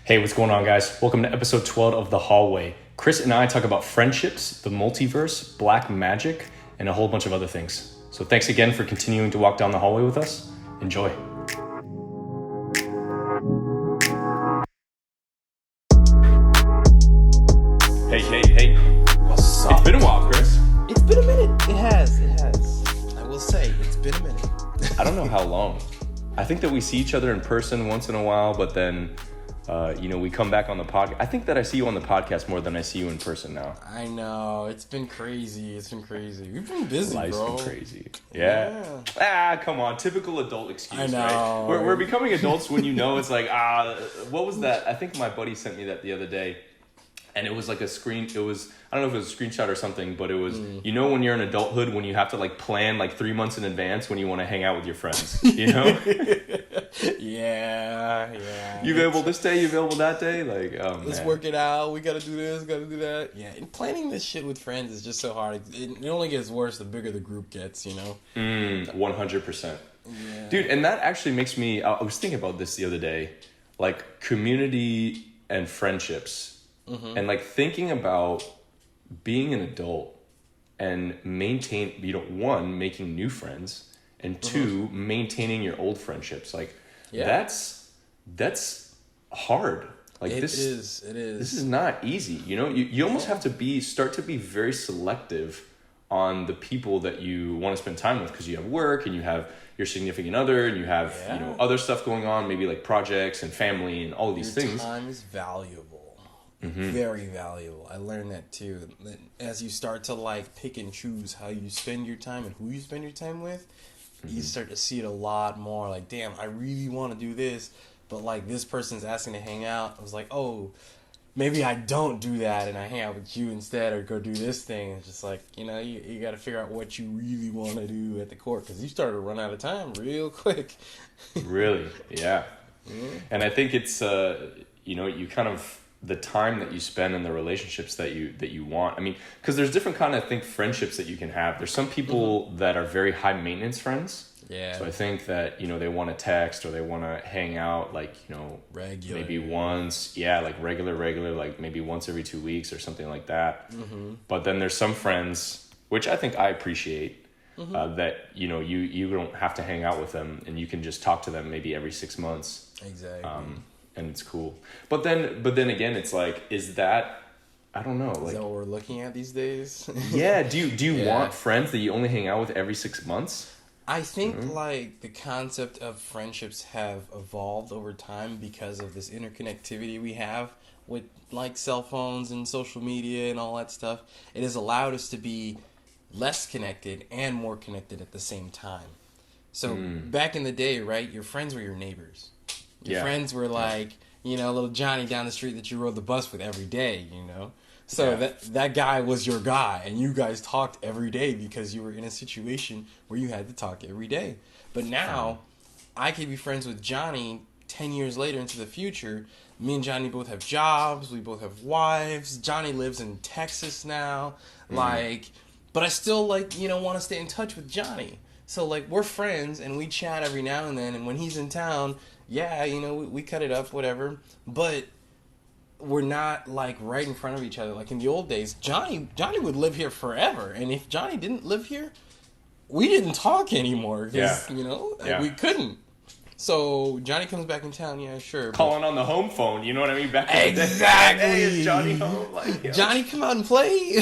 Hey, what's going on, guys? Welcome to episode 12 of The Hallway. Chris and I talk about friendships, the multiverse, black magic, and a whole bunch of other things. So thanks again for continuing to walk down the hallway with us. Enjoy. Hey. What's up? It's been a while, Chris. It's been a minute. It has. I will say, it's been a minute. I don't know how long. I think that we see each other in person once in a while, but then, we come back on the podcast. I think that I see you on the podcast more than I see you in person now. I know. It's been crazy. We've been busy, Life's bro. been crazy. Yeah. Come on. Typical adult excuse, I know. Right? We're becoming adults when it's like, what was that? I think my buddy sent me that the other day. And it was like I don't know if it was a screenshot or something, but it was, when you're in adulthood, when you have to plan 3 months in advance when you want to hang out with your friends, Yeah. You available this day, you available that day? Let's work it out. We got to do this, got to do that. Yeah, and planning this shit with friends is just so hard. It only gets worse the bigger the group gets, 100%. Yeah. Dude, and that actually makes me, I was thinking about this the other day, community and friendships. Mm-hmm. And thinking about being an adult and making new friends, and two, maintaining your old friendships. That's hard. It is. This is not easy. You almost have to start to be very selective on the people that you want to spend time with, because you have work and you have your significant other and you have other stuff going on, maybe projects and family and all of these things. Your time is valuable. Mm-hmm. Very valuable. I learned that too. As you start to pick and choose how you spend your time and who you spend your time with, you start to see it a lot more. Damn, I really want to do this, but this person's asking to hang out. I was like, oh, maybe I don't do that and I hang out with you instead, or go do this thing. It's just you got to figure out what you really want to do at the core, because you started to run out of time real quick. Really? Yeah. And I think it's you kind of, the time that you spend in the relationships that you want. I mean, because there's different kind of friendships that you can have. There's some people that are very high maintenance friends. Yeah. So I think that, they want to text or they want to hang out regular. Maybe once. Yeah, regular, maybe once every 2 weeks or something like that. Mm-hmm. But then there's some friends, which I think I appreciate, that, you don't have to hang out with them and you can just talk to them maybe every 6 months. Exactly. And it's cool. But then again, it's is that, I don't know. Is that what we're looking at these days? Yeah. Do you want friends that you only hang out with every 6 months? I think the concept of friendships have evolved over time because of this interconnectivity we have with cell phones and social media and all that stuff. It has allowed us to be less connected and more connected at the same time. So back in the day, right, your friends were your neighbors. Your friends were little Johnny down the street that you rode the bus with every day, So that guy was your guy, and you guys talked every day because you were in a situation where you had to talk every day. But now, I could be friends with Johnny 10 years later into the future. Me and Johnny both have jobs. We both have wives. Johnny lives in Texas now. But I still, want to stay in touch with Johnny. So, we're friends, and we chat every now and then. And when he's in town, we cut it up, whatever. But we're not, right in front of each other. In the old days, Johnny would live here forever. And if Johnny didn't live here, we didn't talk anymore. Because, we couldn't. So, Johnny comes back in town, sure. Calling on the home phone, you know what I mean? Back in the day. Exactly. Hey, is Johnny home? Johnny, come out and play.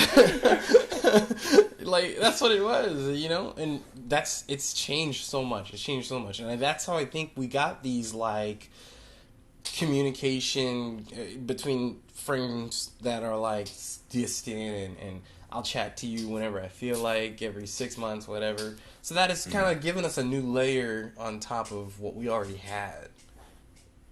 That's what it was, And it's changed so much. And that's how I think we got these, communication between friends that are, distant and I'll chat to you whenever I feel like, every 6 months, whatever. So that has kind of given us a new layer on top of what we already had.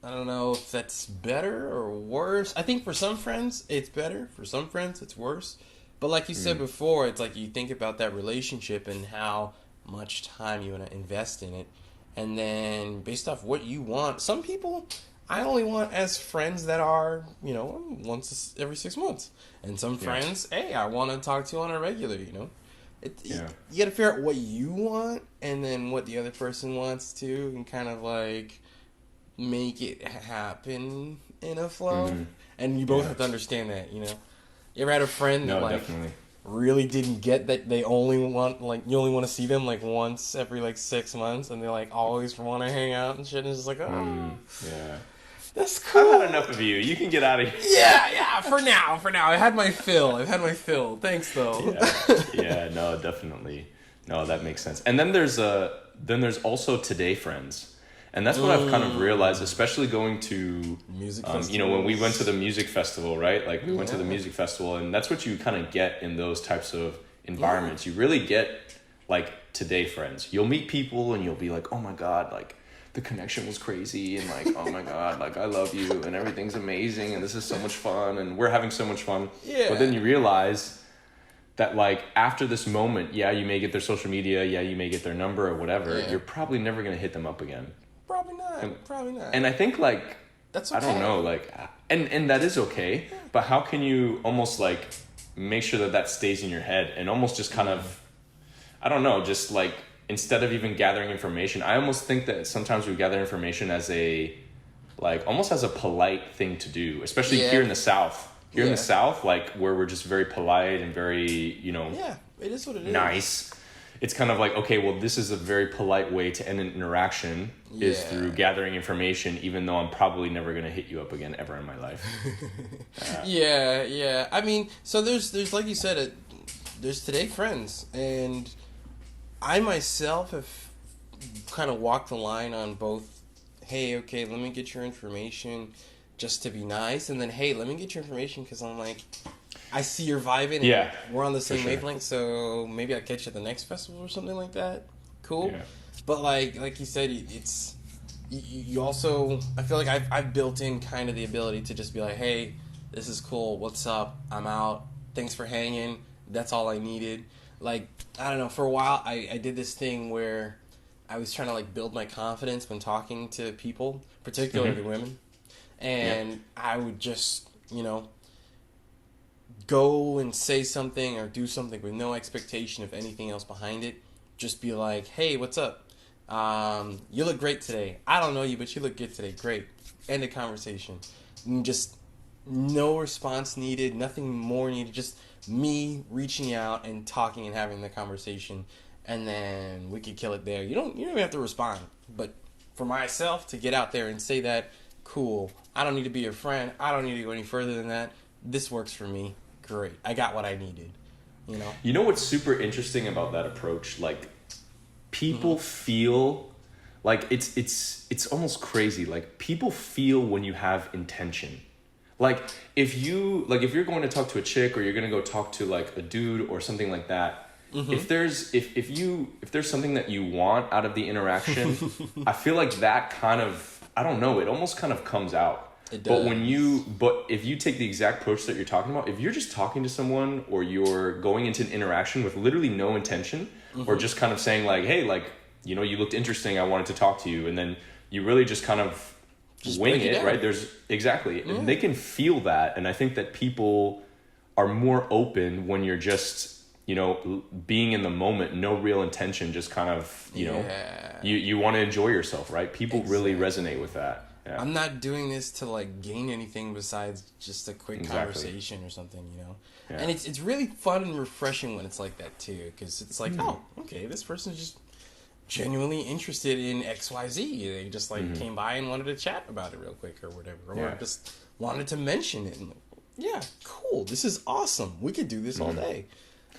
I don't know if that's better or worse. I think for some friends, it's better. For some friends, it's worse. But like you said before, it's you think about that relationship and how much time you want to invest in it. And then based off what you want, some people I only want as friends that are, once every 6 months. And some friends, hey, I want to talk to on a regular, You got to figure out what you want and then what the other person wants too, and kind of make it happen in a flow. And you both have to understand that, you know. You ever had a friend that, No, like, definitely. really didn't get that they only want, like, you only want to see them, like, once every, like, 6 months, and they, like, always want to hang out and shit, and it's just like, oh, Yeah. that's cool. I've had enough of you. You can get out of here. Yeah, for now. I had my fill. Thanks, though. Yeah, no, definitely. No, that makes sense. And then there's also today friends. And that's what I've kind of realized, especially going to Music you know, when we went to the music festival, right? Like we went to the music festival, and that's what you kind of get in those types of environments. You really get like today friends. You'll meet people and you'll be like, "Oh my God, like the connection was crazy," and like, "Oh my God, like I love you and everything's amazing and this is so much fun and we're having so much fun." Yeah. But then you realize that like after this moment, yeah, you may get their social media, yeah, you may get their number or whatever, you're probably never going to hit them up again. Probably not. And I think like That's okay. I don't know, like and that is okay, but how can you almost like make sure that stays in your head and almost just kind of I don't know, just like instead of even gathering information, I almost think that sometimes we gather information as a like almost as a polite thing to do, especially here in the South. Here in the South, like where we're just very polite and very, you know, it is what it is. Nice. It's kind of like, okay, well, this is a very polite way to end an interaction is through gathering information, even though I'm probably never going to hit you up again ever in my life. Yeah. I mean, so there's like you said, there's today friends, and I myself have kind of walked the line on both. Hey, okay, let me get your information just to be nice, and then hey, let me get your information because I'm like, I see you're vibing. And we're on the same wavelength, so maybe I'll catch you at the next festival or something like that. Cool. Yeah. But like you said, it's you also. I feel like I've built in kind of the ability to just be like, hey, this is cool. What's up? I'm out. Thanks for hanging. That's all I needed. Like I don't know. For a while, I did this thing where I was trying to like build my confidence when talking to people, particularly women, and I would just go and say something or do something with no expectation of anything else behind it. Just be like, hey, what's up? You look great today. I don't know you, but you look good today. Great. End of conversation. And just no response needed, nothing more needed. Just me reaching out and talking and having the conversation, and then we could kill it there. You don't even have to respond. But for myself to get out there and say that, cool, I don't need to be your friend. I don't need to go any further than that. This works for me. Great. I got what I needed. You know what's super interesting about that approach? Like people feel like it's almost crazy. Like people feel when you have intention. Like if you're going to talk to a chick or you're going to go talk to like a dude or something like that, if there's something that you want out of the interaction, I feel like that kind of, I don't know, it almost kind of comes out. But if you take the exact approach that you're talking about, if you're just talking to someone or you're going into an interaction with literally no intention or just kind of saying like, hey, like, you looked interesting, I wanted to talk to you, and then you really just kind of wing it, right? And they can feel that, and I think that people are more open when you're just being in the moment, no real intention, just kind of you want to enjoy yourself, right? People really resonate with that. Yeah. I'm not doing this to like gain anything besides just a quick conversation or something, Yeah. And it's really fun and refreshing when it's like that too, because it's like, oh, okay, this person's just genuinely interested in XYZ. They just like came by and wanted to chat about it real quick or whatever, or just wanted to mention it. And like, yeah, cool. This is awesome. We could do this all day.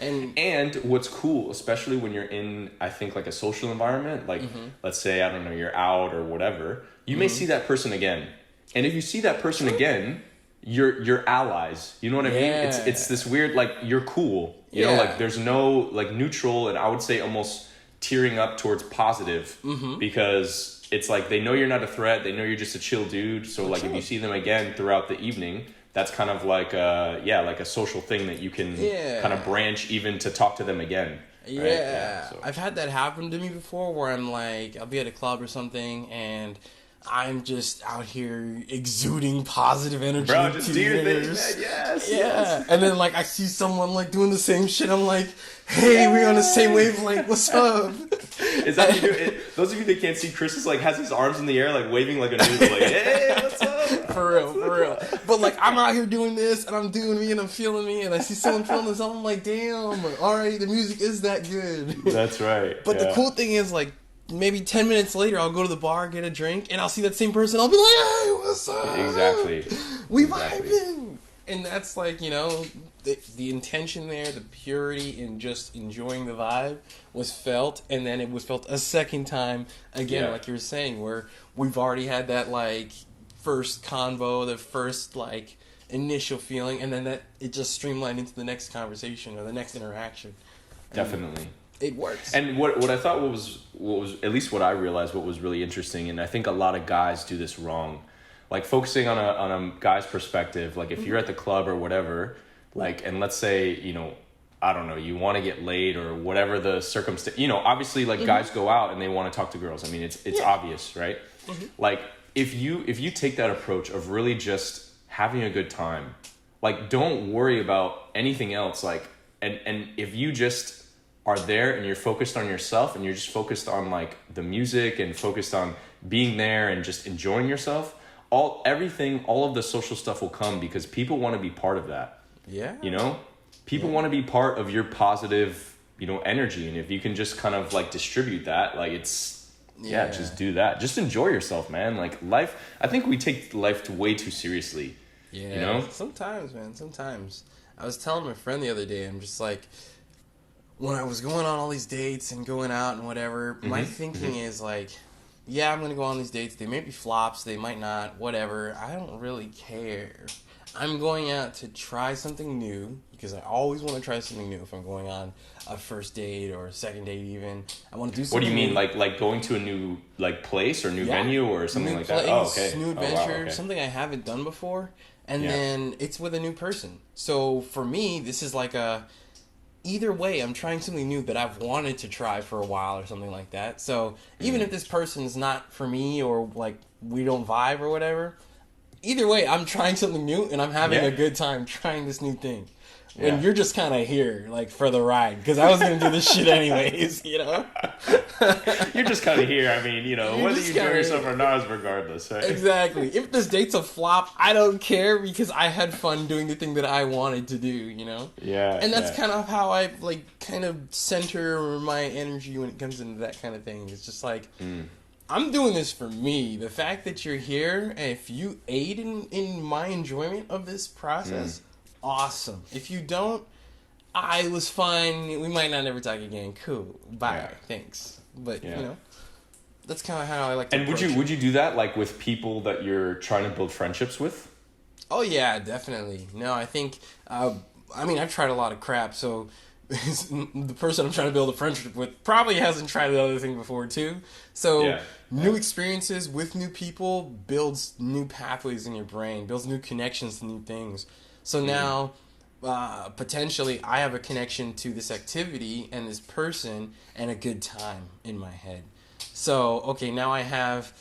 And what's cool, especially when you're in, I think, like a social environment, like let's say, I don't know, you're out or whatever, you may see that person again. And if you see that person again, you're allies. You know what I mean? It's this weird, like, you're cool. You know, like there's no like neutral, and I would say almost tearing up towards positive because it's like they know you're not a threat. They know you're just a chill dude. So like if you see them again throughout the evening, that's kind of like like a social thing that you can kind of branch even to talk to them again. Right? So. I've had that happen to me before where I'm like, I'll be at a club or something and I'm just out here exuding positive energy. Bro, just to do your thing, others. man. Yes. Yeah. Yes. And then like I see someone like doing the same shit. I'm like, hey, we on the same wavelength. What's up? Is that what you do? Those of you that can't see, Chris is like has his arms in the air, like waving like a noodle, like, hey, what's up? For real. But like I'm out here doing this and I'm doing me and I'm feeling me and I see someone feeling this, I'm like, damn, alright, the music is that good. That's right. But the cool thing is like maybe 10 minutes later I'll go to the bar, get a drink, and I'll see that same person, I'll be like, hey, what's up? Exactly. We vibing. And that's like, you know, the intention there, the purity in just enjoying the vibe was felt, and then it was felt a second time again, like you were saying, where we've already had that like first convo, the first like initial feeling, and then that it just streamlined into the next conversation or the next interaction. Definitely. It works. And what I thought was at least what I realized what was really interesting, and I think a lot of guys do this wrong. Like focusing on a guy's perspective, like if you're at the club or whatever, like, and let's say, you know, I don't know, you want to get laid or whatever the circumstance, you know, obviously like guys go out and they want to talk to girls. I mean, it's obvious, right? Like if you take that approach of really just having a good time, like don't worry about anything else. Like, and if you just are there and you're focused on yourself and you're just focused on like the music and focused on being there and just enjoying yourself, all of the social stuff will come because people want to be part of that. Yeah. You know? People want to be part of your positive, you know, energy. And if you can just kind of like distribute that, like it's, just do that. Just enjoy yourself, man. Like life, I think we take life way too seriously. Yeah. You know? Sometimes, man. Sometimes. I was telling my friend the other day, I'm just like, when I was going on all these dates and going out and whatever, my thinking is like, yeah, I'm going to go on these dates. They may be flops. They might not. Whatever. I don't really care. I'm going out to try something new because I always want to try something new if I'm going on a first date or a second date even. I want to do something. What do you mean? Like going to a new like place or new venue or something new like place, that? Oh, okay. New adventure, something I haven't done before. And then it's with a new person. So for me, this is like either way, I'm trying something new that I've wanted to try for a while or something like that. So even if this person's not for me or like we don't vibe or whatever, either way, I'm trying something new and I'm having a good time trying this new thing. And you're just kind of here, like, for the ride. Because I was going to do this shit anyways, you know? You're just kind of here. I mean, you know, whether you enjoy yourself or not is regardless, right? Exactly. If this date's a flop, I don't care because I had fun doing the thing that I wanted to do, you know? Yeah. And that's kind of how I, like, kind of center my energy when it comes into that kind of thing. It's just like... I'm doing this for me. The fact that you're here, and if you aid in my enjoyment of this process, awesome. If you don't, I was fine. We might not ever talk again. Cool. Bye. Thanks. But, you know, that's kind of how I like to approach it. Would you do that, like, with people that you're trying to build friendships with? Oh, yeah, definitely. No, I think, I mean, I've tried a lot of crap, so... the person I'm trying to build a friendship with probably hasn't tried the other thing before too. So new experiences with new people builds new pathways in your brain, builds new connections to new things. So now potentially I have a connection to this activity and this person and a good time in my head. So okay, now I have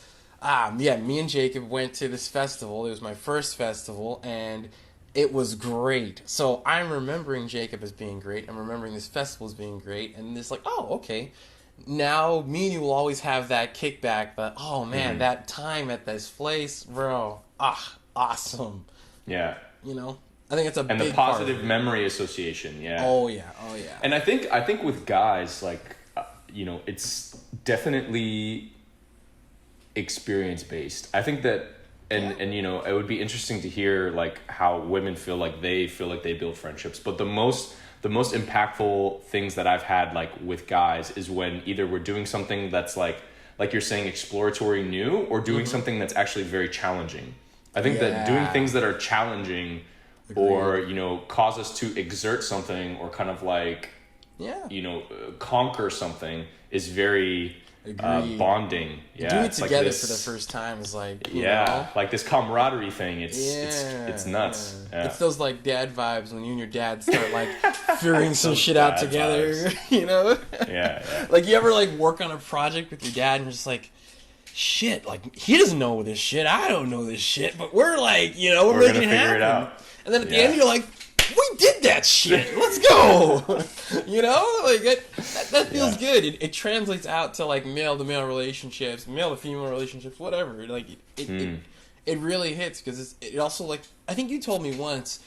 me and Jacob went to this festival. It was my first festival and it was great. So I'm remembering Jacob as being great. I'm remembering this festival as being great. And it's like, oh, okay. Now me and you will always have that kickback. But, oh, man, that time at this place, bro, awesome. Yeah. You know? I think it's a big part. And the positive memory association, Oh, yeah. And I think with guys, like, you know, it's definitely experience-based. I think that... And you know, it would be interesting to hear like how women feel like they build friendships. But the most impactful things that I've had like with guys is when either we're doing something that's like you're saying exploratory new or doing something that's actually very challenging. I think that doing things that are challenging or, you know, cause us to exert something or kind of like, you know, conquer something is very... bonding. Doing it together like this, for the first time is like you know? Like this camaraderie thing. It's nuts. Yeah. It's those like dad vibes when you and your dad start like figuring some shit out together. You know? Yeah. Like you ever like work on a project with your dad and you're just like, shit, like, he doesn't know this shit, I don't know this shit, but we're like, you know, we're We're making gonna it figure happen. it out. And then at the end, you're like, we did that shit. Let's go. You know, like that feels good. It translates out to like male to male relationships, male to female relationships, whatever. Like it really hits because it also, like, I think you told me once,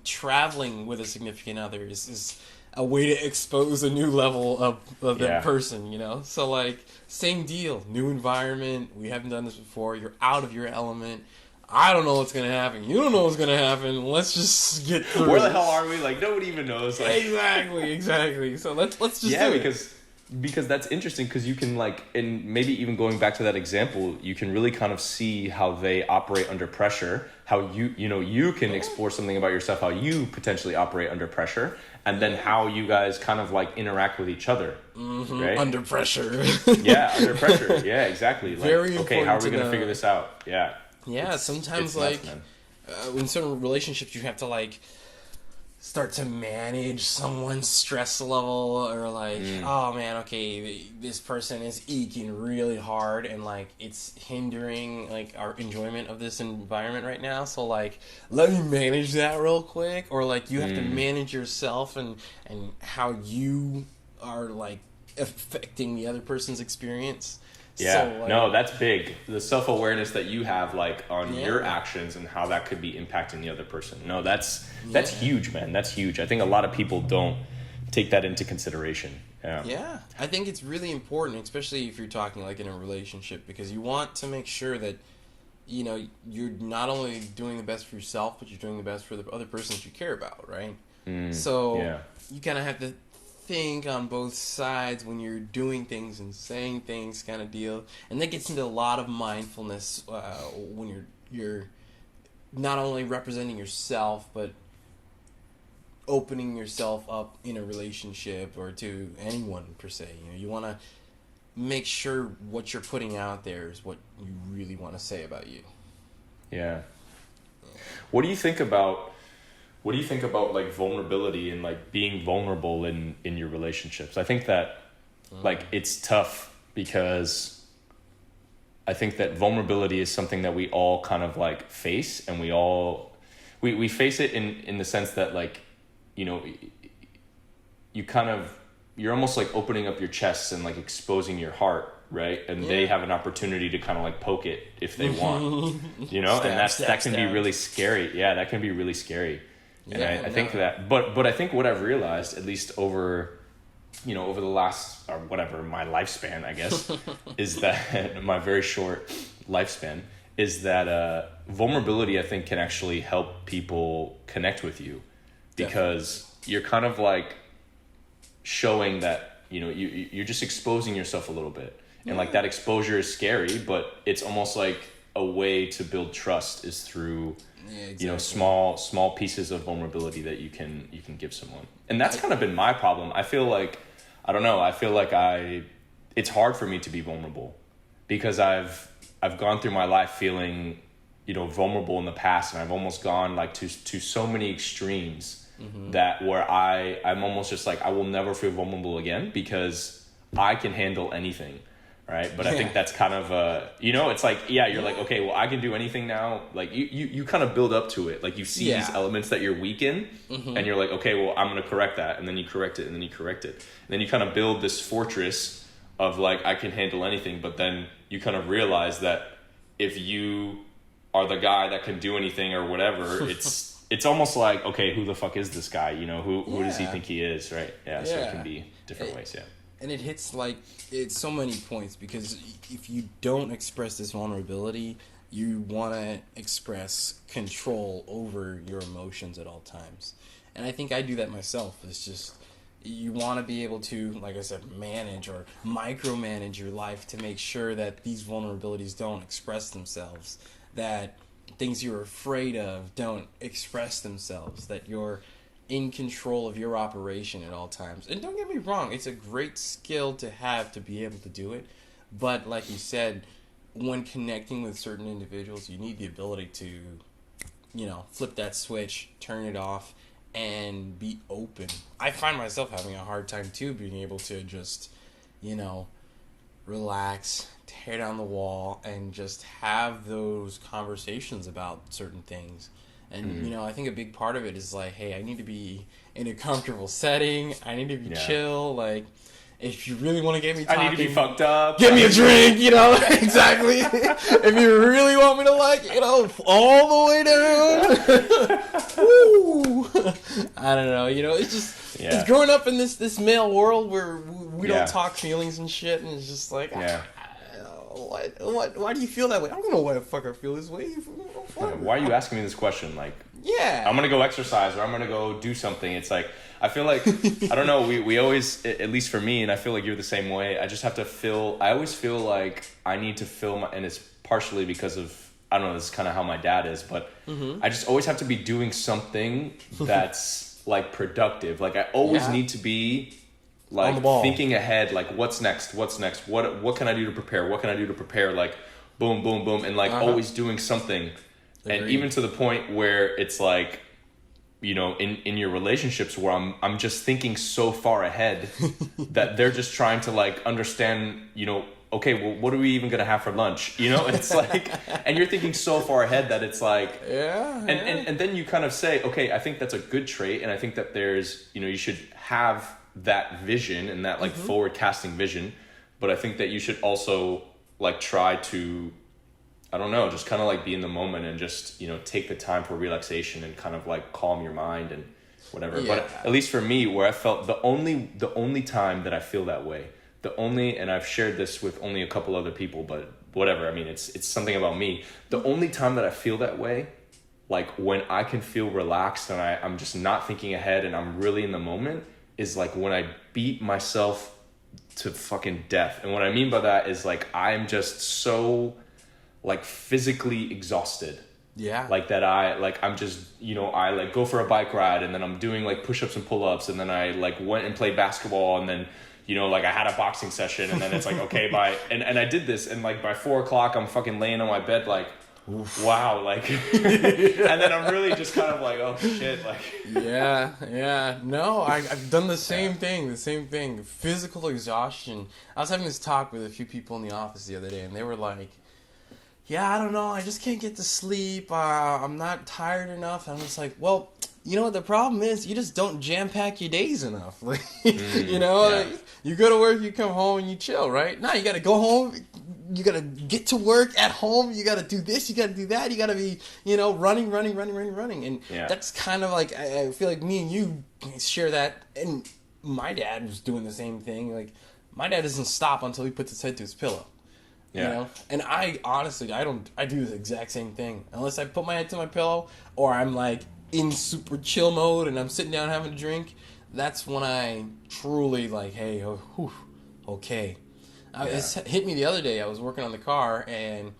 traveling with a significant other is a way to expose a new level of that person. You know, so like same deal, new environment. We haven't done this before. You're out of your element. I don't know what's gonna happen. You don't know what's gonna happen. Let's just get through. Where the hell are we? Like, nobody even knows. Like, exactly. So let's just do it. Because that's interesting because you can, like, and maybe even going back to that example, you can really kind of see how they operate under pressure. How you can explore something about yourself, how you potentially operate under pressure, and then how you guys kind of like interact with each other, right? Under pressure. Yeah, under pressure. Yeah, exactly. Like, Very okay, how are we important gonna figure this out? Yeah. Yeah, sometimes nuts, like in certain relationships, you have to like start to manage someone's stress level, or like, oh man, okay, this person is eking really hard, and like it's hindering like our enjoyment of this environment right now. So like, let me manage that real quick, or like you have to manage yourself and how you are like affecting the other person's experience. Yeah, so, like, no, that's big. The self-awareness that you have, like, on your actions and how that could be impacting the other person. No, that's huge, man. That's huge. I think a lot of people don't take that into consideration. Yeah, I think it's really important, especially if you're talking like in a relationship, because you want to make sure that, you know, you're not only doing the best for yourself, but you're doing the best for the other person that you care about, right? So you kind of have to think on both sides when you're doing things and saying things, kind of deal, and that gets into a lot of mindfulness when you're not only representing yourself but opening yourself up in a relationship or to anyone per se. You know, you want to make sure what you're putting out there is what you really want to say about you. Yeah. What do you think about like vulnerability and like being vulnerable in your relationships? I think that like it's tough because I think that vulnerability is something that we all kind of like face, and we face it in the sense that, like, you know, you're almost like opening up your chest and like exposing your heart, right? And they have an opportunity to kind of like poke it if they want, you know, and that can be really scary. Yeah, that can be really scary. And I think that, but I think what I've realized, at least over the last, or whatever, my lifespan, I guess, is that my very short lifespan is that vulnerability, I think, can actually help people connect with you, because you're kind of like showing that, you know, you're just exposing yourself a little bit, and like that exposure is scary, but it's almost like a way to build trust is through you know, small pieces of vulnerability that you can give someone. And that's kind of been my problem. I feel like it's hard for me to be vulnerable because I've gone through my life feeling, you know, vulnerable in the past, and I've almost gone like to so many extremes that where I'm almost just like, I will never feel vulnerable again because I can handle anything. Right. But I think that's kind of, you know, it's like, you're like, okay, well, I can do anything now. Like you kind of build up to it. Like you see these elements that you're weak in, and you're like, okay, well, I'm going to correct that. And then you correct it, and then you correct it. And then you kind of build this fortress of like, I can handle anything. But then you kind of realize that if you are the guy that can do anything or whatever, it's almost like, okay, who the fuck is this guy? You know, who does he think he is? Right. Yeah. So it can be different ways. Yeah. And it hits like it's so many points, because if you don't express this vulnerability, you want to express control over your emotions at all times. And I think I do that myself. It's just, you want to be able to, like I said, manage or micromanage your life to make sure that these vulnerabilities don't express themselves, that things you're afraid of don't express themselves, that you're in control of your operation at all times. And don't get me wrong, it's a great skill to have to be able to do it. But like you said, when connecting with certain individuals, you need the ability to, you know, flip that switch, turn it off, and be open. I find myself having a hard time too being able to just, you know, relax, tear down the wall, and just have those conversations about certain things. And, I think a big part of it is like, hey, I need to be in a comfortable setting. I need to be chill. Like, if you really want to get me talking, I need to be fucked up. Get me a drink, exactly. If you really want me to all the way down. Woo. I don't know. It's just it's growing up in this male world where we don't talk feelings and shit, and it's just like, why do you feel that way? I don't know why the fuck I feel this way. Why are you asking me this question? Like, yeah, I'm gonna go exercise or I'm gonna go do something. It's like, I feel like, I don't know, we always, at least for me, and I feel like you're the same way, I just have to I always feel like I need to fill and it's partially because of, I don't know, this is kind of how my dad is, but I just always have to be doing something that's like productive. Like, I always need to be like thinking ahead, like what's next, what can I do to prepare, like boom, boom, boom, and like always doing something. Agreed. And even to the point where it's like, in your relationships where I'm just thinking so far ahead that they're just trying to like understand, okay, well, what are we even gonna have for lunch? It's like, and you're thinking so far ahead that it's like, and then you kind of say, okay, I think that's a good trait, and I think that there's, you should have that vision and that like forward casting vision, but I think that you should also like try to, I don't know, just kind of like be in the moment and just, take the time for relaxation and kind of like calm your mind and whatever. Yeah. But at least for me, where I felt the only time that I feel that way, and I've shared this with only a couple other people, but whatever. I mean, it's something about me. The only time that I feel that way, like when I can feel relaxed and I'm just not thinking ahead and I'm really in the moment, is like when I beat myself to fucking death. And what I mean by that is like, I'm just so like physically exhausted. Yeah. Like that I'm just, I like go for a bike ride and then I'm doing like push-ups and pull-ups and then I like went and played basketball and then, like I had a boxing session and then it's like, okay, and I did this and like by 4:00 I'm fucking laying on my bed like, oof. Wow, like, and then I'm really just kind of like, oh shit, like. Yeah. No, I've done the same thing. Physical exhaustion. I was having this talk with a few people in the office the other day and they were like, yeah, I don't know, I just can't get to sleep, I'm not tired enough. And I'm just like, well, you know what the problem is? You just don't jam-pack your days enough. Like, you go to work, you come home, and you chill, right? Now you got to go home, you got to get to work at home, you got to do this, you got to do that, you got to be, running. And that's kind of like, I feel like me and you share that. And my dad was doing the same thing. Like, my dad doesn't stop until he puts his head to his pillow. Yeah. And I honestly, I do the exact same thing. Unless I put my head to my pillow or I'm like in super chill mode and I'm sitting down having a drink, that's when I truly like, hey, okay. It hit me the other day. I was working on the car and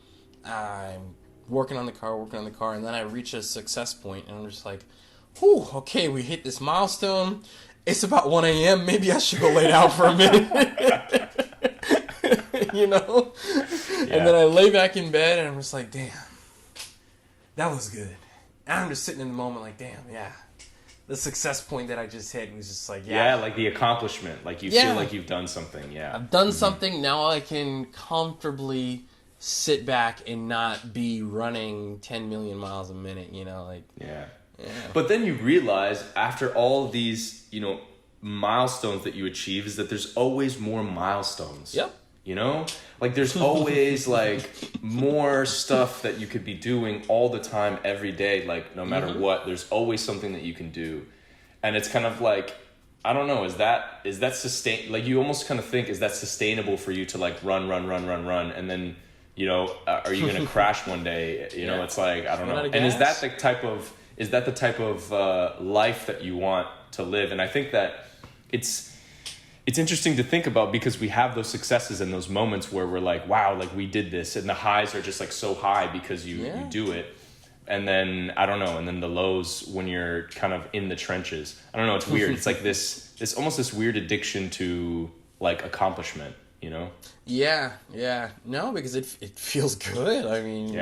I'm working on the car, and then I reach a success point and I'm just like, whew, okay, we hit this milestone. It's about 1 a.m. Maybe I should go lay down for a minute. And then I lay back in bed and I'm just like, damn, that was good. And I'm just sitting in the moment like, damn, the success point that I just hit was just like, like the accomplishment, like you feel like you've done something. I've done something. Now I can comfortably sit back and not be running 10 million miles a minute, But then you realize after all of these milestones that you achieve is that there's always more milestones. Yep. Like there's always like more stuff that you could be doing all the time, every day. Like no matter what, there's always something that you can do. And it's kind of like, I don't know, is that like you almost kind of think, is that sustainable for you to like run? And then, are you going to crash one day? It's like, I don't know. And is that the type of life that you want to live? And I think that it's interesting to think about because we have those successes and those moments where we're like, wow, like we did this, and the highs are just like so high because you do it. And then, I don't know, and then the lows when you're kind of in the trenches. I don't know, it's weird. It's like this almost this weird addiction to like accomplishment, Yeah. No, because it feels good. I mean,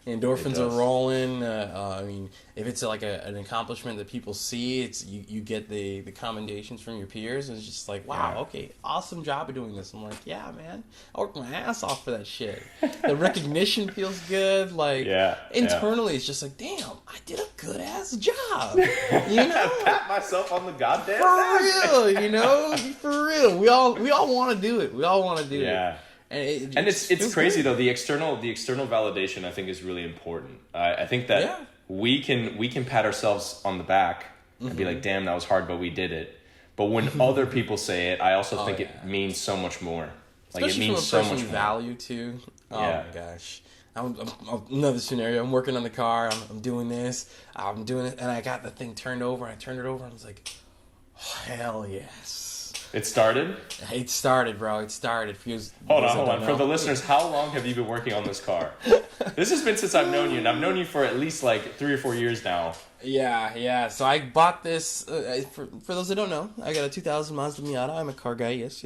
Endorphins are does. rolling. I mean, if it's like an accomplishment that people see, it's you get the commendations from your peers. And it's just like, wow, Yeah. okay, awesome job of doing this. I'm like, yeah, man, I worked my ass off for that shit. The recognition feels good. Like, Yeah, internally, it's just like, damn, I did a good ass job. You know, Pat myself on the goddamn for back. real. You know, for real. We all want to do it. We all want to do it. Yeah. And It's feels crazy good. though. The external validation I think is really important. I think that Yeah. we can pat ourselves on the back and be like, damn, that was hard, but we did it. But when other people say it, I also think yeah. it means so much more. Like Especially it means from a so person's much more. value too. Oh Yeah. my gosh. I'm another scenario. I'm working on the car. I'm doing this. I'm doing it, and I got the thing turned over. I turned it over. And I was like, oh, hell yes. It started. It started, bro. It started. Because Hold on. For the listeners, how long have you been working on this car? This has been since I've known you, and I've known you for at least like 3 or 4 years now. Yeah. So I bought this. For those that don't know, I got a 2000 Mazda Miata. I'm a car guy. Yes.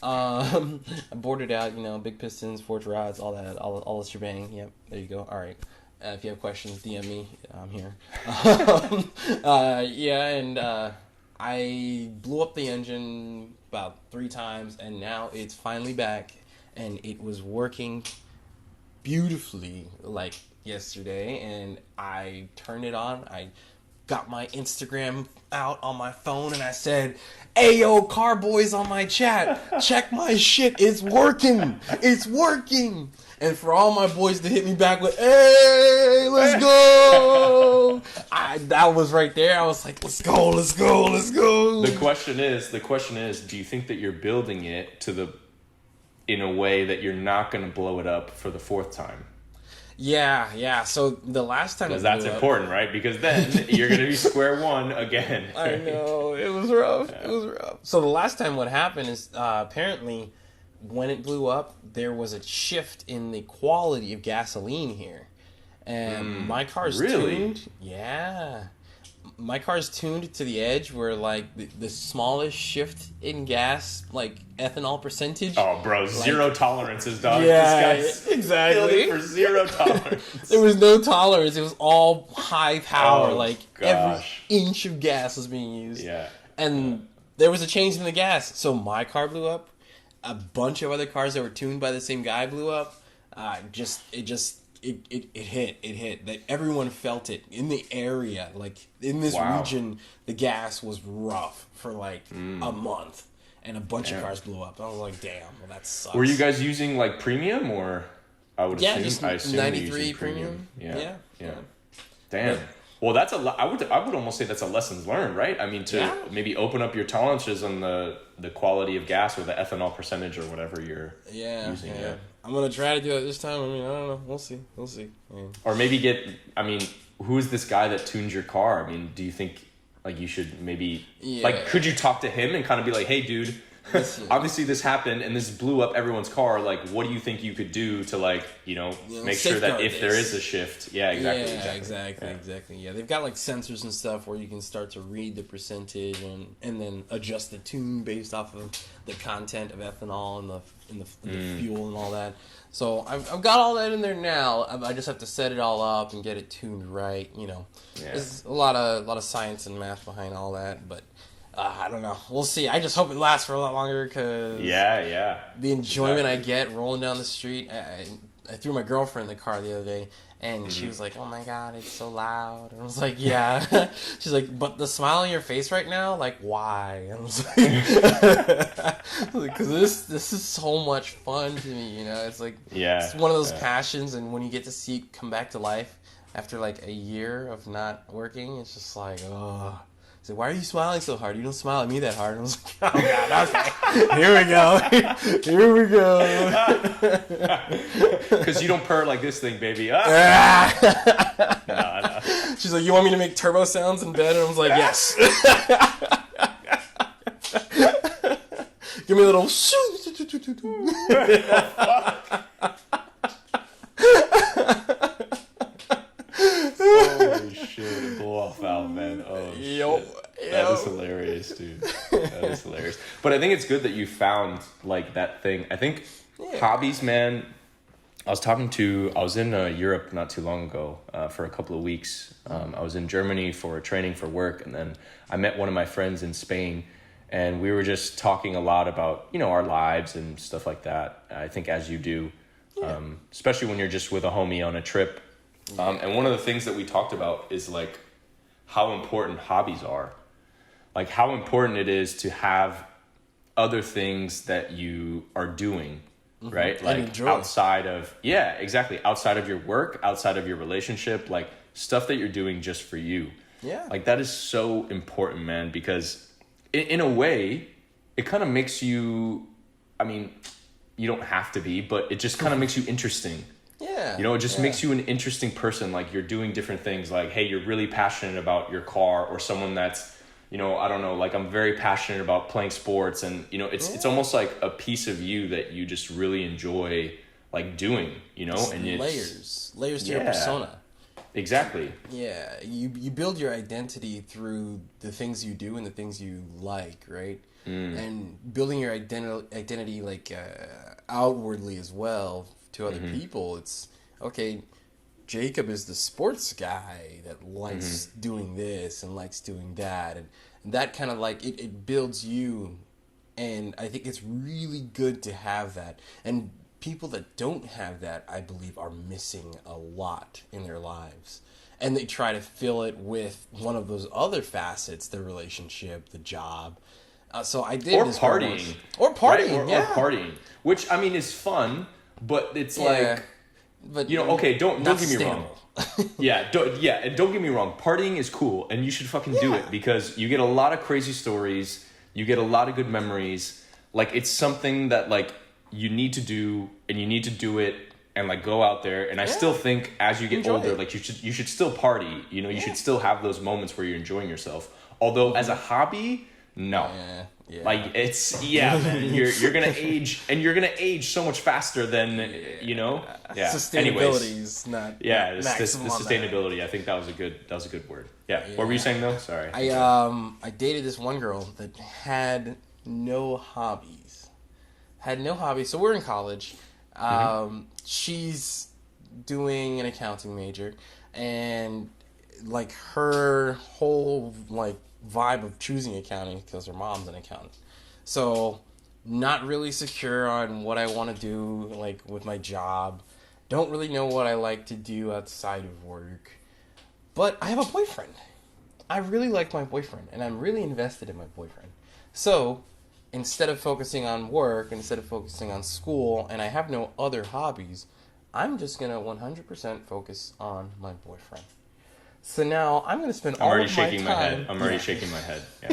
I boarded out. You know, big pistons, forged rods, all that, all the shebang. Yep. There you go. All right. If you have questions, DM me. I'm here. I blew up the engine about 3 times, and now it's finally back, and it was working beautifully like yesterday, and I turned it on. I got my Instagram out on my phone, and I said, "Hey, yo, car boys on my chat, check my shit. It's working. It's working." And for all my boys to hit me back with, "Hey, let's go!" That was right there. I was like, "Let's go. The question is, do you think that you're building it in a way that you're not going to blow it up for the 4th time? Yeah. So the last time, Because that's important, right? Because then you're going to be square one again. I know, it was rough. Yeah. It was rough. So the last time, what happened is apparently when it blew up, there was a shift in the quality of gasoline here, and my car's tuned. Yeah. My car's tuned to the edge where, like, the smallest shift in gas, like, ethanol percentage. Oh, bro, zero tolerances, dog. Yeah, this guy's exactly. for zero tolerance. There was no tolerance. It was all high power. Oh, like, gosh. every inch of gas was being used. Yeah. And there was a change in the gas. So my car blew up. A bunch of other cars that were tuned by the same guy blew up. It hit that everyone felt it in the area, like in this region. The gas was rough for like a month, and a bunch of cars blew up. I was like, damn, well, that sucks. Were you guys using like premium, or I would assume? Just I assume 93 premium. Yeah. Damn. Well, that's I would almost say that's a lessons learned, right? I mean, to maybe open up your tolerances on the quality of gas or the ethanol percentage or whatever you're using. Yeah. I'm gonna try to do it this time. I mean, I don't know. We'll see. Yeah. Or maybe who's this guy that tunes your car? I mean, do you think like you should maybe like could you talk to him and kind of be like, hey, dude, obviously this happened and this blew up everyone's car. Like, what do you think you could do to like, make sure that if there is a shift, exactly. Yeah, they've got like sensors and stuff where you can start to read the percentage and then adjust the tune based off of the content of ethanol and the fuel and all that. So I've got all that in there now. I just have to set it all up and get it tuned right. There's a lot of science and math behind all that, but. I don't know. We'll see. I just hope it lasts for a lot longer because the enjoyment I get rolling down the street. I threw my girlfriend in the car the other day, and she was like, "Oh my god, it's so loud." And I was like, "Yeah." She's like, "But the smile on your face right now, like, why?" And I was like, "Because this is so much fun to me. It's like it's one of those passions, and when you get to see it come back to life after like a year of not working, it's just like, oh." He said, "Why are you smiling so hard? You don't smile at me that hard." And I was like, "Oh God, okay, here we go." Because you don't purr like this thing, baby. No. She's like, "You want me to make turbo sounds in bed?" And I was like, "Yes." Give me a little. Holy shit, it blew off out, man. Oh, shit. That is hilarious, dude. That is hilarious. But I think it's good that you found, like, that thing. I think hobbies, man, I was in Europe not too long ago for a couple of weeks. I was in Germany for training for work, and then I met one of my friends in Spain, and we were just talking a lot about, our lives and stuff like that. I think as you do, especially when you're just with a homie on a trip. And one of the things that we talked about is like how important hobbies are, like how important it is to have other things that you are doing. Right? Like outside of, exactly. Outside of your work, outside of your relationship, like stuff that you're doing just for you. Yeah. Like that is so important, man, because in a way, it kind of makes you, I mean, you don't have to be, but it just kind of makes you interesting. Yeah. It just makes you an interesting person. Like you're doing different things. Like, hey, you're really passionate about your car, or someone that's, I don't know, like I'm very passionate about playing sports, and, it's almost like a piece of you that you just really enjoy like doing, and it's layers to your persona. Exactly. Yeah. You build your identity through the things you do and the things you like, right? And building your identity like outwardly as well to other people. It's okay. Jacob is the sports guy that likes doing this and likes doing that. And that kind of like, it builds you. And I think it's really good to have that. And people that don't have that, I believe, are missing a lot in their lives. And they try to fill it with one of those other facets, the relationship, the job. So I did. Or partying. Or partying, right? Or partying. Which, I mean, is fun, but it's like... But okay, don't get me wrong. And don't get me wrong. Partying is cool, and you should fucking do it, because you get a lot of crazy stories, you get a lot of good memories. Like it's something that like you need to do, and you need to do it, and like go out there. And I still think as you get older, like you should still party. You should still have those moments where you're enjoying yourself. Although as a hobby, no. Yeah. Like it's man, you're gonna age, and you're gonna age so much faster than Sustainability is not the sustainability. I think that was a good word. Yeah. What were you saying though? Sorry. I dated this one girl that had no hobbies. So we're in college. She's doing an accounting major, and like her whole like vibe of choosing accounting because her mom's an accountant. So not really secure on what I want to do like with my job. Don't really know what I like to do outside of work. But I have a boyfriend. I really like my boyfriend, and I'm really invested in my boyfriend. So instead of focusing on work, instead of focusing on school, and I have no other hobbies, I'm just going to 100% focus on my boyfriend. So now I'm gonna spend all of my time. I'm already shaking my head. Yeah.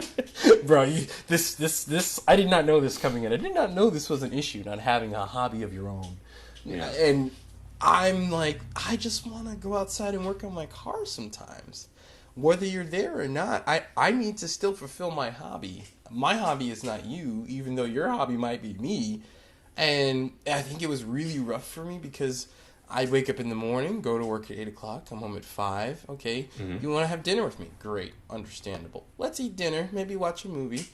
Bro, this I did not know this coming in. I did not know this was an issue, not having a hobby of your own. Yeah. And I'm like, I just want to go outside and work on my car sometimes. Whether you're there or not, I need to still fulfill my hobby. My hobby is not you, even though your hobby might be me. And I think it was really rough for me because I'd wake up in the morning, go to work at 8 o'clock, come home at 5. Okay, You want to have dinner with me? Great, understandable. Let's eat dinner, maybe watch a movie.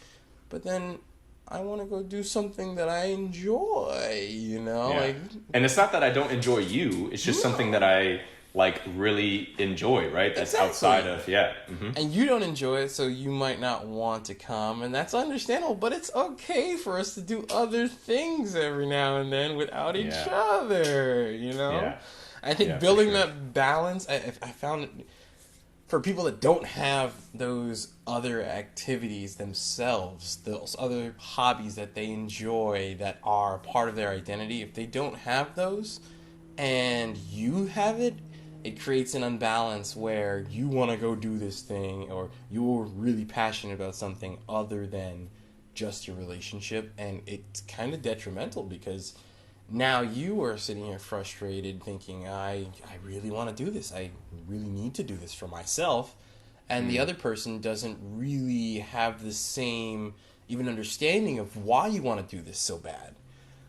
But then I want to go do something that I enjoy, Yeah. Like, and it's not that I don't enjoy you. It's just something that I like really enjoy, right? That's outside of, And you don't enjoy it, so you might not want to come, and that's understandable, but it's okay for us to do other things every now and then without each other, Yeah. I think building that balance, I found it, for people that don't have those other activities themselves, those other hobbies that they enjoy that are part of their identity, if they don't have those and you have it, it creates an unbalance where you want to go do this thing or you're really passionate about something other than just your relationship, and it's kind of detrimental because now you are sitting here frustrated thinking, I really want to do this. I really need to do this for myself. And the other person doesn't really have the same even understanding of why you want to do this so bad.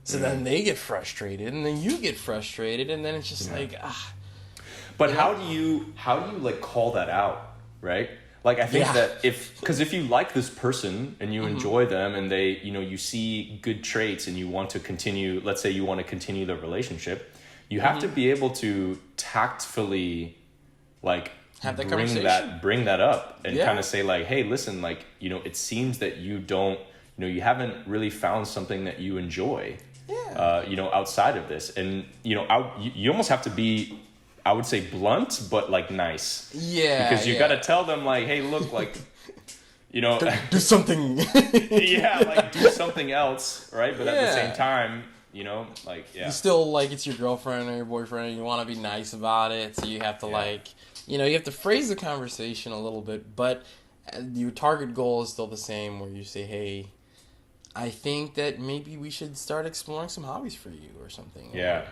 So then they get frustrated, and then you get frustrated, and then it's just But how do you like call that out, right? Like I think that if you like this person and you enjoy them and they, you see good traits and you want to continue, let's say you want to continue the relationship, you have to be able to tactfully, like, have that conversation. Bring that up and Yeah. kind of say, like, hey, listen, like, it seems that you don't, you haven't really found something that you enjoy, outside of this. And, you almost have to be, I would say, blunt, but, like, nice. Yeah. Because you got to tell them, like, hey, look, like, do something. Yeah, like, do something else, right? But at the same time, like, yeah. You still, like, it's your girlfriend or your boyfriend, and you want to be nice about it, so you have to, like, you have to phrase the conversation a little bit, but your target goal is still the same, where you say, hey, I think that maybe we should start exploring some hobbies for you or something. Yeah.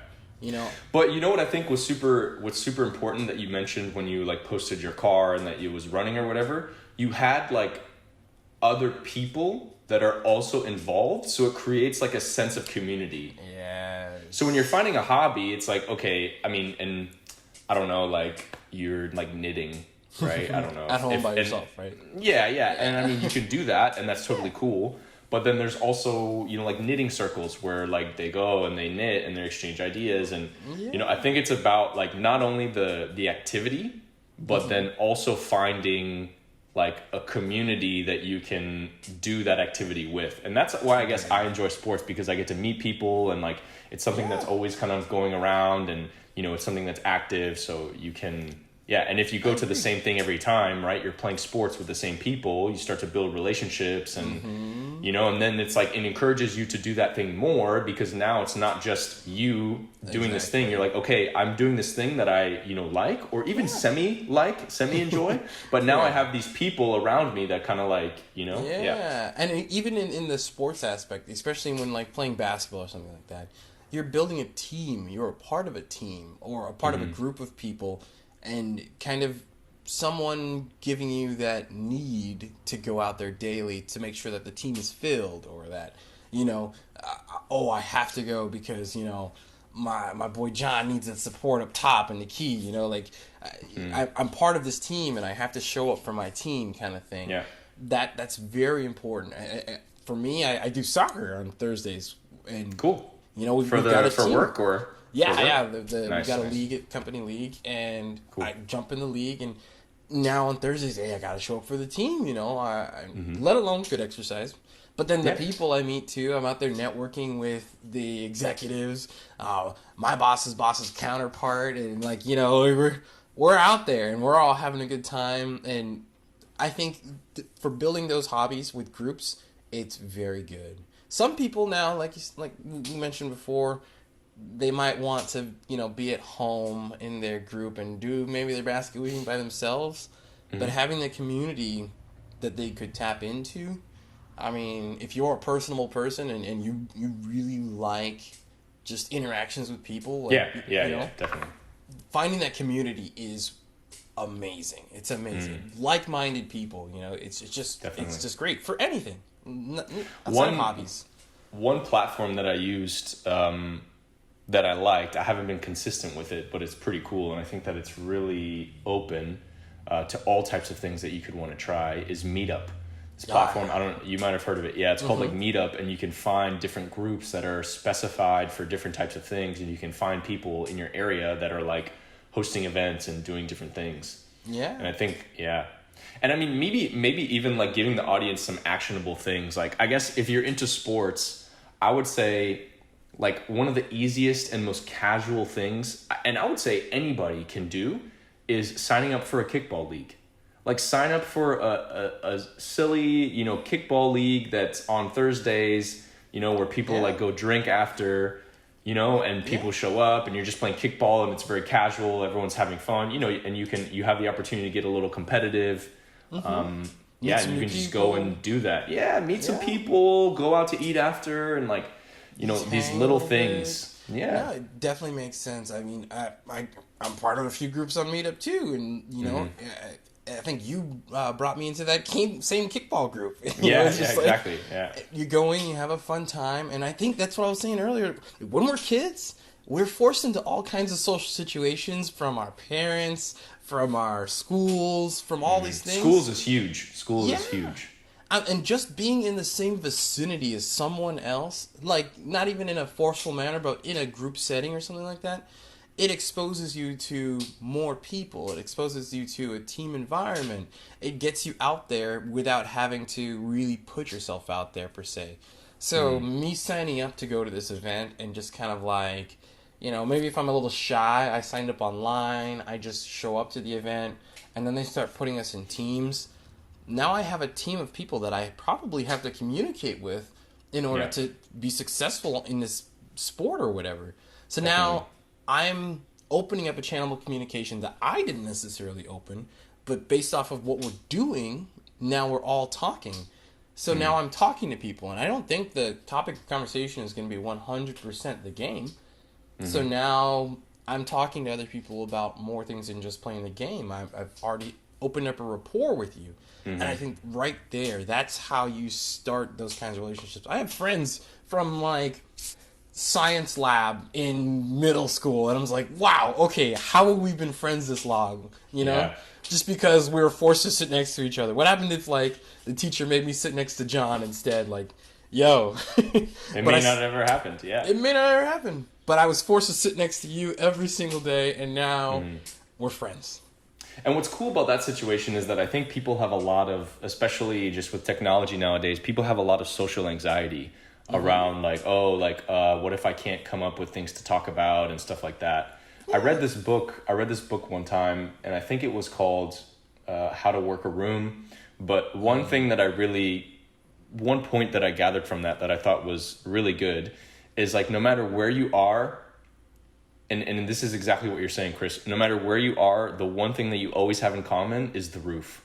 But what I think what's super important that you mentioned when you, like, posted your car and that it was running or whatever, you had, like, other people that are also involved, so it creates, like, a sense of community. Yeah. So when you're finding a hobby, it's like, okay, I mean, and I don't know, like, you're, like, knitting, right? I don't know. At home by yourself, right? Yeah, and I mean, you can do that, and that's totally cool. But then there's also, like, knitting circles where, like, they go and they knit and they exchange ideas. And, I think it's about, like, not only the activity, but then also finding, like, a community that you can do that activity with. And that's why I guess I enjoy sports, because I get to meet people, and, like, it's something that's always kind of going around, and, it's something that's active, so you can... Yeah, and if you go to the same thing every time, right, you're playing sports with the same people, you start to build relationships, and, and then it's like, it encourages you to do that thing more, because now it's not just you doing this thing. You're like, okay, I'm doing this thing that I, like, or even semi-enjoy, but now I have these people around me that kind of, like, Yeah, and even in the sports aspect, especially when, like, playing basketball or something like that, you're building a team, you're a part of a team, or a part of a group of people, and kind of someone giving you that need to go out there daily to make sure that the team is filled, or that, I have to go because, my boy John needs the support up top and the key, I'm part of this team and I have to show up for my team, kind of thing. Yeah. That's very important. For me, I do soccer on Thursdays. And cool. We've got a team. For work or... Yeah. Nice, we got a league, a company league, and I jump in the league, and now on Thursdays, hey, I got to show up for the team, let alone good exercise. But then the people I meet too, I'm out there networking with the executives, my boss's counterpart, and, like, we're out there and we're all having a good time. And I think for building those hobbies with groups, it's very good. Some people now, like you mentioned before, they might want to, be at home in their group and do maybe their basket weaving by themselves. But having the community that they could tap into, I mean, if you're a personable person and you really like just interactions with people, like, definitely. Finding that community is amazing. It's amazing. Like-minded people, it's just great for anything. Outside of hobbies. One platform that I used, that I liked, I haven't been consistent with it, but it's pretty cool, and I think that it's really open to all types of things that you could want to try, is Meetup. This platform, you might have heard of it. Yeah, it's called, like, Meetup, and you can find different groups that are specified for different types of things, and you can find people in your area that are, like, hosting events and doing different things. Yeah. And I think, and I mean, maybe even, like, giving the audience some actionable things. Like, I guess if you're into sports, I would say, like, one of the easiest and most casual things, and I would say anybody can do, is signing up for a kickball league. Like, sign up for a silly, kickball league that's on Thursdays, where people like go drink after, and people show up, and you're just playing kickball, and it's very casual. Everyone's having fun, and you have the opportunity to get a little competitive. And you can just go and do that. Yeah, meet some people, go out to eat after, and, like, these little things. Yeah, it definitely makes sense. I mean, I'm part of a few groups on Meetup too, and I think you brought me into that same kickball group. Exactly. Yeah, you go in, you have a fun time, and I think that's what I was saying earlier. When we're kids, we're forced into all kinds of social situations from our parents, from our schools, from all these things. Schools is huge. Schools is huge. And just being in the same vicinity as someone else, like not even in a forceful manner, but in a group setting or something like that, it exposes you to more people. It exposes you to a team environment. It gets you out there without having to really put yourself out there per se. So me signing up to go to this event and just kind of like, maybe if I'm a little shy, I signed up online, I just show up to the event, and then they start putting us in teams. Now I have a team of people that I probably have to communicate with in order to be successful in this sport or whatever. So now I'm opening up a channel of communication that I didn't necessarily open, but based off of what we're doing, now we're all talking. So now I'm talking to people, and I don't think the topic of conversation is going to be 100% the game. So now I'm talking to other people about more things than just playing the game. I've already opened up a rapport with you. And I think right there, that's how you start those kinds of relationships. I have friends from, like, science lab in middle school, and I was like, wow, okay, how have we been friends this long? Just because we were forced to sit next to each other. What happened if, like, the teacher made me sit next to John instead? Like, yo. It may not have ever happened, It may not ever happen. But I was forced to sit next to you every single day, and now we're friends. And what's cool about that situation is that I think people have a lot of, especially just with technology nowadays, people have a lot of social anxiety around like, what if I can't come up with things to talk about and stuff like that. Yeah. I read this book one time, and I think it was called How to Work a Room. But one point that I gathered from that I thought was really good is like, no matter where you are, and this is exactly what you're saying, Chris, no matter where you are, the one thing that you always have in common is the roof.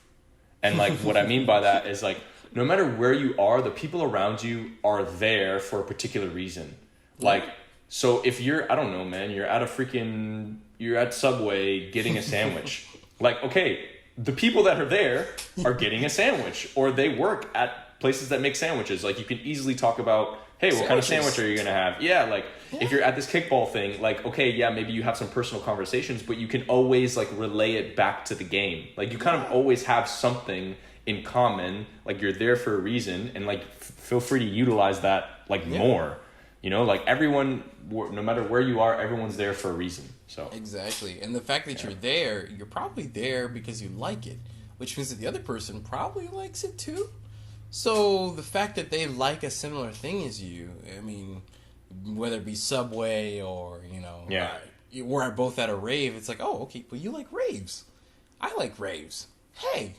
And like, what I mean by that is like, no matter where you are, the people around you are there for a particular reason. Like, so if you're, I don't know, man, you're at Subway getting a sandwich. Like, okay, the people that are there are getting a sandwich, or they work at places that make sandwiches. Like, you can easily talk about, hey, what kind of sandwich are you going to have? Yeah, like, if you're at this kickball thing, like, okay, yeah, maybe you have some personal conversations, but you can always, like, relay it back to the game. Like, you kind of always have something in common. Like, you're there for a reason, and, like, feel free to utilize that, like, more. Like, everyone, no matter where you are, everyone's there for a reason. So exactly. And the fact that you're there, you're probably there because you like it, which means that the other person probably likes it too. So the fact that they like a similar thing as you, I mean, whether it be Subway or, we're both at a rave, it's like, oh, okay, well, you like raves. I like raves. Hey,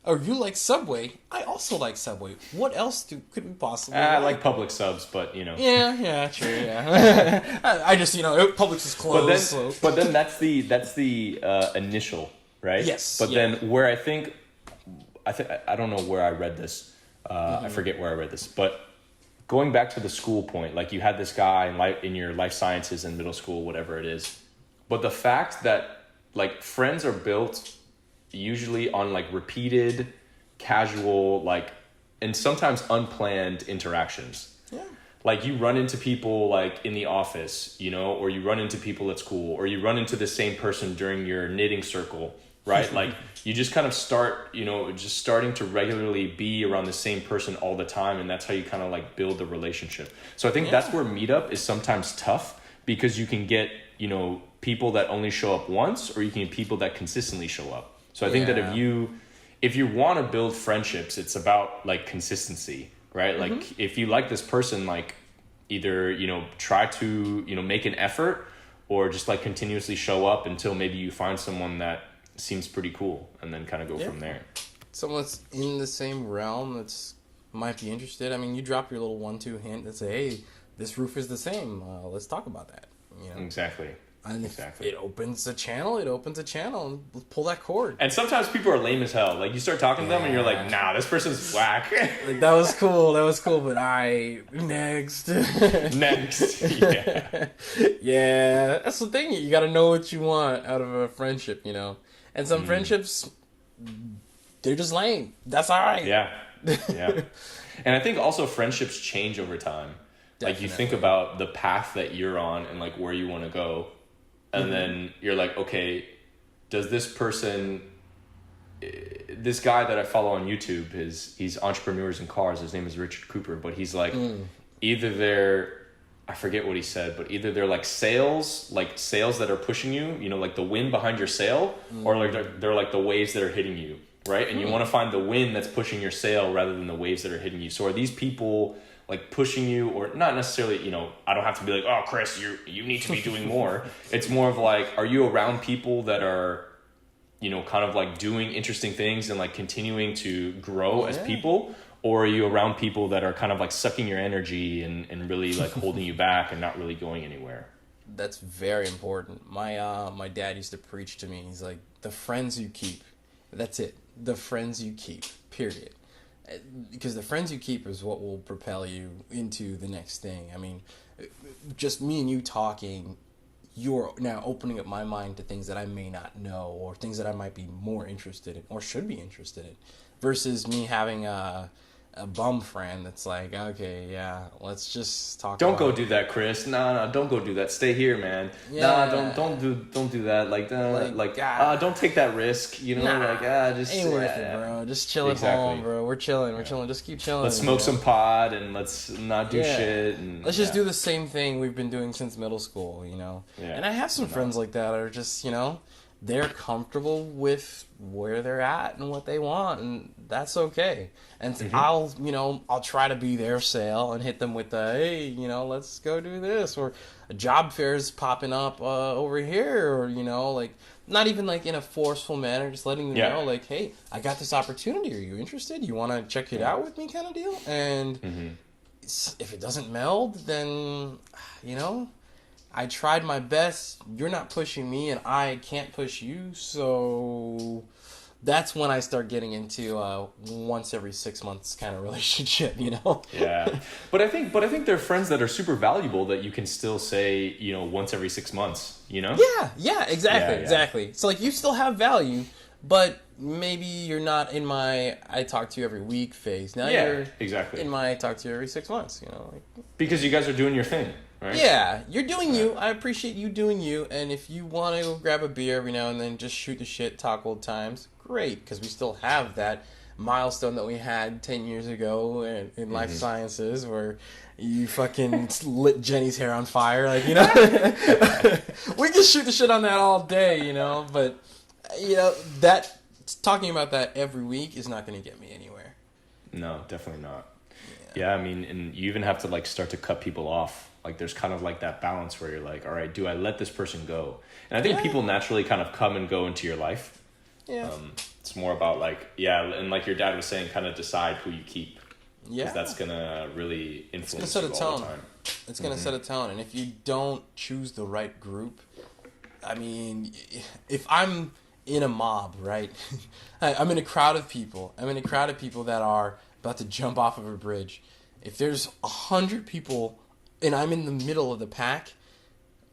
or you like Subway. I also like Subway. What else could we possibly I like Publix subs, but, Yeah, true, yeah. I just, Publix is closed. But then that's the initial, right? Yes. But then where I don't know where I read this. I forget where I read this, but going back to the school point, like you had this guy in your life sciences in middle school, whatever it is. But the fact that like friends are built usually on like repeated, casual, like, and sometimes unplanned interactions. Yeah. Like you run into people like in the office, or you run into people at school, or you run into the same person during your knitting circle. Right? Like you just kind of start, just starting to regularly be around the same person all the time. And that's how you kind of like build the relationship. So I think that's where meetup is sometimes tough, because you can get, people that only show up once, or you can get people that consistently show up. So I think that if you want to build friendships, it's about like consistency, right? Like if you like this person, like either, try to, make an effort, or just like continuously show up until maybe you find someone that seems pretty cool, and then kind of go from there. Someone that's in the same realm that's might be interested. I mean, you drop your little 1-2 hint that say, hey, this roof is the same. Let's talk about that. Exactly. And if it opens a channel, and let's pull that cord. And sometimes people are lame as hell. Like you start talking to them and you're like, nah, this person's whack. Like, that was cool, but next. Next. Yeah. Yeah, that's the thing. You got to know what you want out of a friendship, And some friendships, they're just lame. That's all right. Yeah. And I think also friendships change over time. Definitely. Like you think about the path that you're on and like where you want to go. And then you're like, okay, does this person this guy that I follow on YouTube, he's entrepreneurs in cars. His name is Richard Cooper, but he's like, either they're, I forget what he said, but either they're like sails that are pushing you, you know, like the wind behind your sail, or like they're like the waves that are hitting you, right? And you want to find the wind that's pushing your sail rather than the waves that are hitting you. So are these people like pushing you, or not necessarily, you know, I don't have to be like, oh, Chris, you need to be doing more. It's more of like, are you around people that are, you know, kind of like doing interesting things and like continuing to grow as people? Or are you around people that are kind of like sucking your energy and really like holding you back and not really going anywhere? That's very important. My dad used to preach to me. He's like, the friends you keep, that's it. The friends you keep, period. Because the friends you keep is what will propel you into the next thing. I mean, just me and you talking, you're now opening up my mind to things that I may not know, or things that I might be more interested in or should be interested in, versus me having a bum friend that's like, okay, yeah, let's just talk. Don't go do that, Chris. No, don't go do that. Stay here, man. Yeah. Nah, don't do that. Don't take that risk. You know, just ain't worth it, bro. Just chill at home, bro. We're chilling. Just keep chilling. Let's smoke some pot and let's not do shit. And let's just do the same thing we've been doing since middle school. You know. Yeah. And I have some friends like that that are just, you know, they're comfortable with where they're at and what they want, and that's okay. And I'll try to be their sail and hit them with the, hey, you know, let's go do this, or a job fair's popping up over here, or, you know, like, not even like in a forceful manner, just letting them know, like, hey, I got this opportunity. Are you interested? You want to check it out with me, kind of deal? And if it doesn't meld, then, you know, I tried my best. You're not pushing me, and I can't push you. So that's when I start getting into once every 6 months kind of relationship, you know? Yeah, but I think they're friends that are super valuable that you can still say, you know, once every 6 months, you know? Yeah, exactly. So like, you still have value, but maybe you're not in my I talk to you every week phase. Now you're exactly in my I talk to you every 6 months, you know? Like, because you guys are doing your thing. Right? Yeah, you're doing you. I appreciate you doing you. And if you want to go grab a beer every now and then, just shoot the shit, talk old times, great. Because we still have that milestone that we had 10 years ago in life sciences, where you fucking lit Jenny's hair on fire. Like, you know, we can shoot the shit on that all day, you know. But, you know, that talking about that every week is not going to get me anywhere. No, definitely not. Yeah, I mean, and you even have to like start to cut people off. Like, there's kind of like that balance where you're like, all right, do I let this person go? And I think people naturally kind of come and go into your life. Yeah. It's more about like, and like your dad was saying, kind of decide who you keep. Yeah. Because that's going to really influence you all the time. It's going to set a tone. And if you don't choose the right group, I mean, if I'm in a mob, right? I'm in a crowd of people. That are about to jump off of a bridge. If there's 100 people and I'm in the middle of the pack,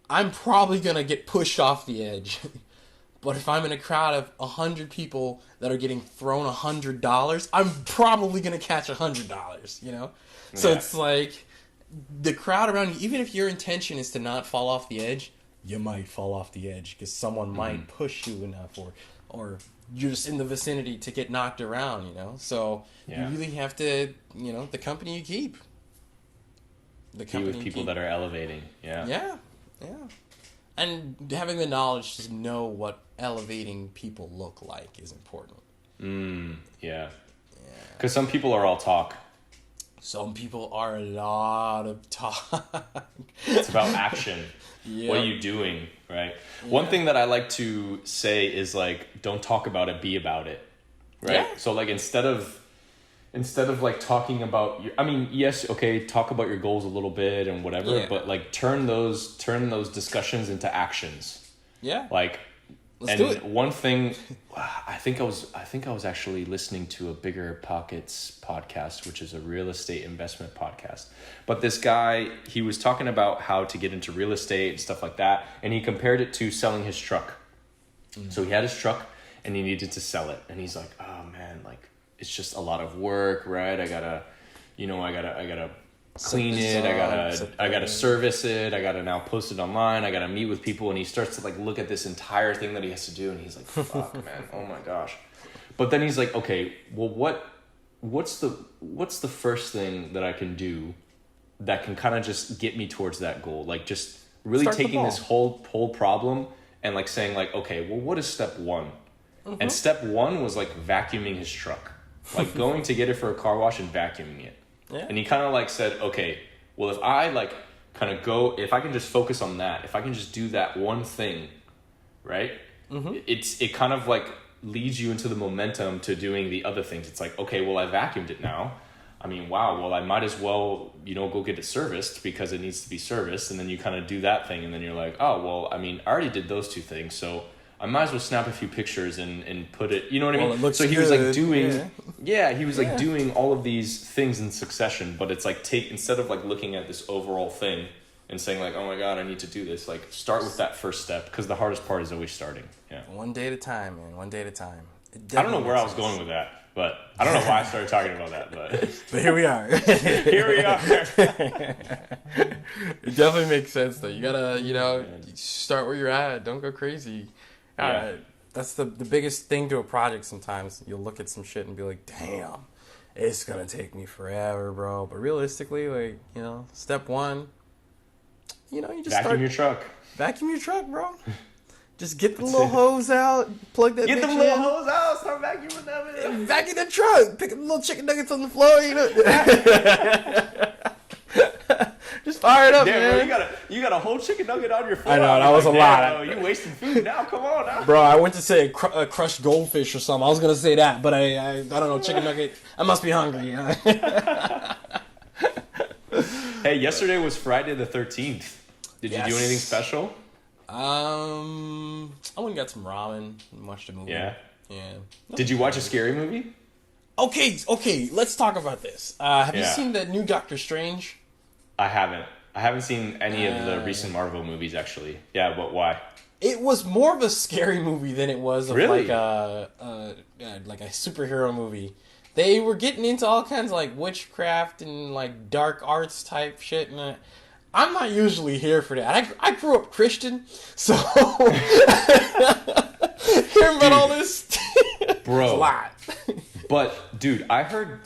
I'm probably going to get pushed off the edge. But if I'm in a crowd of 100 people that are getting thrown $100, I'm probably going to catch $100, you know? So it's like, the crowd around you, even if your intention is to not fall off the edge, you might fall off the edge because someone might push you enough, or you're just in the vicinity to get knocked around, you know? So you really have to, you know, the company you keep. Be with people that are elevating. Yeah. And having the knowledge to know what elevating people look like is important. Yeah. Because some people are all talk. Some people are a lot of talk. It's about action. What are you doing, right? One thing that I like to say is like, don't talk about it, be about it, right? So like, instead of like talking about your, I mean, yes, okay, talk about your goals a little bit and whatever, but like turn those discussions into actions. Yeah. Like, let's do it. One thing, I think I was actually listening to a Bigger Pockets podcast, which is a real estate investment podcast. But this guy, he was talking about how to get into real estate and stuff like that, and he compared it to selling his truck. So he had his truck and he needed to sell it, and he's like, oh man, like, it's just a lot of work, right? I gotta clean it. I gotta service it. I gotta now post it online. I gotta meet with people. And he starts to like look at this entire thing that he has to do, and he's like, "Fuck, man, oh my gosh." But then he's like, "Okay, well, what's the first thing that I can do that can kind of just get me towards that goal? Like just really taking this whole problem and like saying like, okay, well, what is step one?" Mm-hmm. And step one was like vacuuming his truck, like going to get it for a car wash and vacuuming it. Yeah. And he kind of like said, okay, well, if I like kind of if I can just focus on that, if I can just do that one thing, right? Mm-hmm. It kind of like leads you into the momentum to doing the other things. It's like, okay, well, I vacuumed it now. I mean, wow, well, I might as well, go get it serviced because it needs to be serviced. And then you kind of do that thing. And then you're like, oh, well, I mean, I already did those two things. So I might as well snap a few pictures and put it, you know what I mean? Well, it looks so he good. was like doing, he was like doing all of these things in succession, but it's like instead of like looking at this overall thing and saying like, oh my God, I need to do this, like start with that first step because the hardest part is always starting. Yeah. One day at a time, man. One day at a time. I don't know where I was going with that, but I don't know why I started talking about that, but here we are. Here we are. It definitely makes sense though. You gotta, start where you're at. Don't go crazy. That's the biggest thing to a project sometimes. You'll look at some shit and be like, damn, it's gonna take me forever, bro. But realistically, like, step one, you just vacuum your truck. Vacuum your truck, bro. Just get the little hose out, plug that bitch in. Get the little hose out, start vacuuming them. Vacuum the truck. Pick up the little chicken nuggets on the floor, Just fire it up, man. Bro, you got a whole chicken nugget on your floor. I know, that was a lot. Bro, you wasting food now. Come on now. Bro, I went to say a crushed goldfish or something. I was going to say that, but I don't know, chicken nugget. I must be hungry. Hey, yesterday was Friday the 13th. Did you do anything special? I went and got some ramen and watched a movie. Yeah? Yeah. Did you watch a scary movie? Okay, let's talk about this. Have you seen the new Doctor Strange? I haven't seen any of the recent Marvel movies, actually. Yeah, but why? It was more of a scary movie than it was of really? like a superhero movie. They were getting into all kinds of like witchcraft and like dark arts type shit, and I'm not usually here for that. I grew up Christian, so hearing about all this, bro, it's a lot. But dude, I heard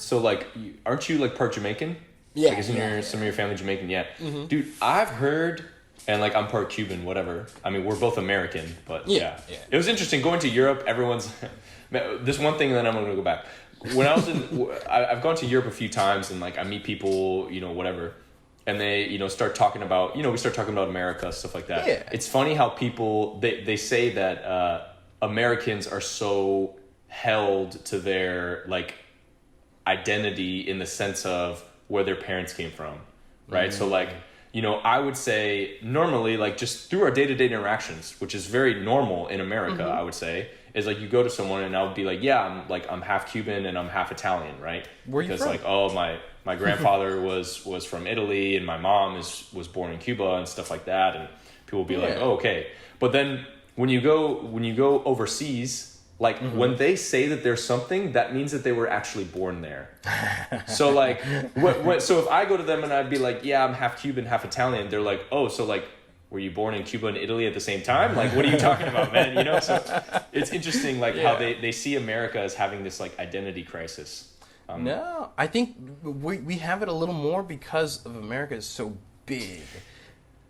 aren't you like part Jamaican? Yeah, like, isn't some of your family Jamaican? Yeah, mm-hmm. Dude, I've heard, and like I'm part Cuban, whatever. I mean, we're both American, but yeah. It was interesting going to Europe. Everyone's this one thing, and then I'm gonna go back. When I was I've gone to Europe a few times, and like I meet people, whatever, and they, start talking about, we start talking about America, stuff like that. Yeah. It's funny how people they say that Americans are so held to their like identity in the sense of where their parents came from, right? Mm-hmm. So like, I would say normally like just through our day-to-day interactions, which is very normal in America, mm-hmm. I would say, is like you go to someone and I would be like, yeah, I'm half Cuban and I'm half Italian, right? Where you from? Like, oh, my grandfather was from Italy and my mom was born in Cuba and stuff like that, and people will be like, oh, okay. But then when you go overseas, like mm-hmm. when they say that there's something, that means that they were actually born there. So like, so if I go to them and I'd be like, yeah, I'm half Cuban, half Italian, they're like, oh, so like, were you born in Cuba and Italy at the same time? Like, what are you talking about, man? So it's interesting, like how they see America as having this like identity crisis. No, I think we have it a little more because of America is so big.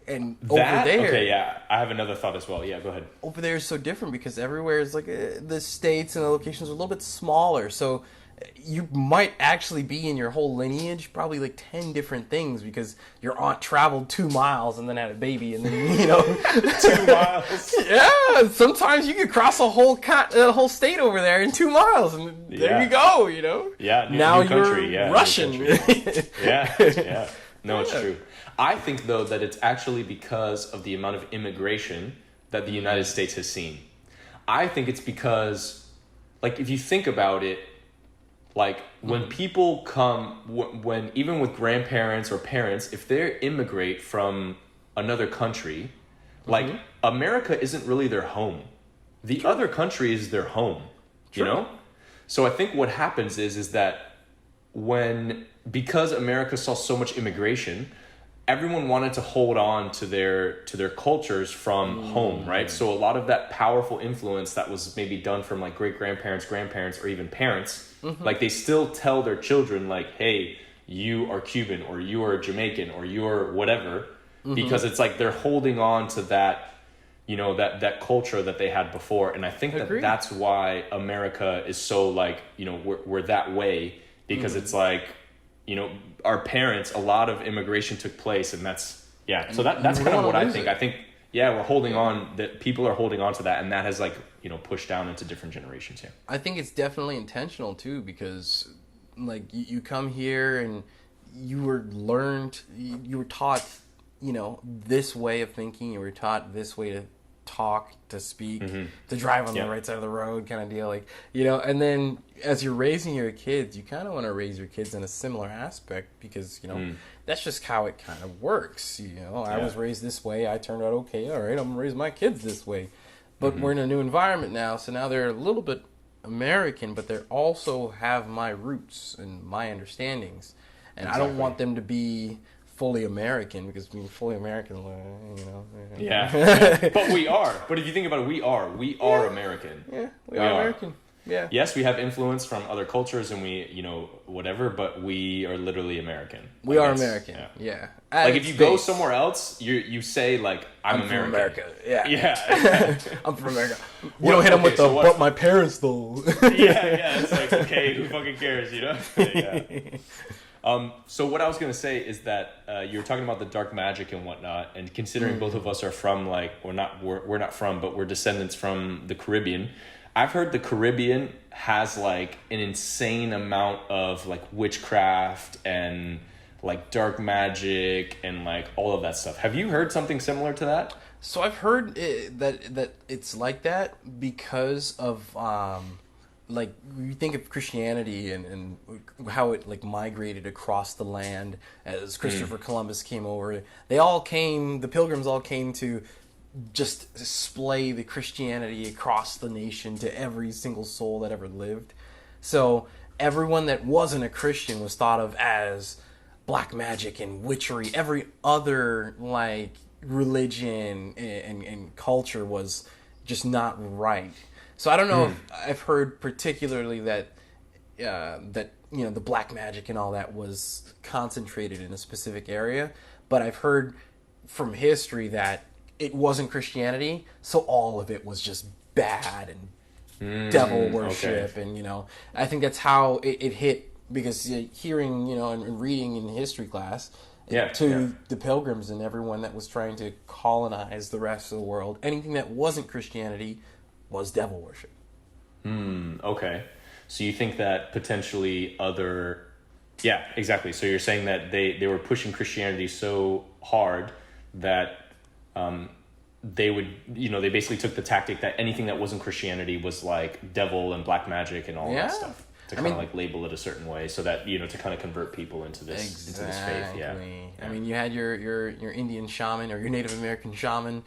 And over there... Okay, yeah. I have another thought as well. Yeah, go ahead. Over there is so different because everywhere is like... the states and the locations are a little bit smaller. So you might actually be in your whole lineage probably like 10 different things because your aunt traveled 2 miles and then had a baby and then, 2 miles. Yeah, sometimes you could cross a whole state over there in 2 miles and there you go, Yeah, now new country. You're yeah, Russian. Yeah. No, it's true. I think, though, that it's actually because of the amount of immigration that the United States has seen. I think it's because, like, if you think about it, like, when people come, when even with grandparents or parents, if they immigrate from another country, like, America isn't really their home. The other country is their home, you know? So I think what happens is that because America saw so much immigration, everyone wanted to hold on to their cultures from home, right? So a lot of that powerful influence that was maybe done from like great grandparents, grandparents, or even parents, like they still tell their children like, hey, you are Cuban, or you are Jamaican, or you are whatever, because it's like they're holding on to that, you know, that culture that they had before. And I think that's why America is so like, you know, we're that way, because it's like, you know, our parents, a lot of immigration took place, and that's so that's kind of what I think. I think we're holding on, that people are holding on to that, and that has like, you know, pushed down into different generations here. I think it's definitely intentional too, because like you come here and you were taught, you know, this way of thinking, you were taught this way to talk, to speak, to drive on the right side of the road, kind of deal, like, you know. And then as you're raising your kids, you kind of want to raise your kids in a similar aspect, because, you know, that's just how it kind of works. You know, I was raised this way, I turned out okay, all right, I'm gonna raise my kids this way. But we're in a new environment now, so now they're a little bit American, but they also have my roots and my understandings, and I don't want them to be fully American, because being fully American, you know. But we are. But if you think about it, we are American. Yeah, we are American. Yeah. Yes, we have influence from other cultures, and we, you know, whatever, but we are literally American. We are American. Yeah. Like if you go somewhere else, you say like, I'm American. From America. Yeah. Yeah. I'm from America. You don't hit them with but my parents though. It's like, okay, who fucking cares, you know? So what I was gonna say is that you were talking about the dark magic and whatnot, and considering both of us are from like, we're not from, but we're descendants from the Caribbean. I've heard the Caribbean has like an insane amount of like witchcraft and like dark magic and like all of that stuff. Have you heard something similar to that? So I've heard that it's like that because of like, you think of Christianity and how it like migrated across the land as Christopher Columbus came over. The pilgrims all came to just display the Christianity across the nation to every single soul that ever lived. So everyone that wasn't a Christian was thought of as black magic and witchery. Every other like religion and culture was just not right. So I don't know if I've heard particularly that that, you know, the black magic and all that was concentrated in a specific area, but I've heard from history that it wasn't Christianity, so all of it was just bad and devil worship, and, you know, I think that's how it hit, because hearing, you know, and reading in history class the pilgrims and everyone that was trying to colonize the rest of the world, anything that wasn't Christianity was devil worship. Okay. So you think that potentially other... Yeah, exactly. So you're saying that they were pushing Christianity so hard that they would, you know, they basically took the tactic that anything that wasn't Christianity was like devil and black magic and all that stuff, to kind of like label it a certain way, so that, you know, to kind of convert people into this into this faith. Yeah. I mean, you had your Indian shaman or your Native American shaman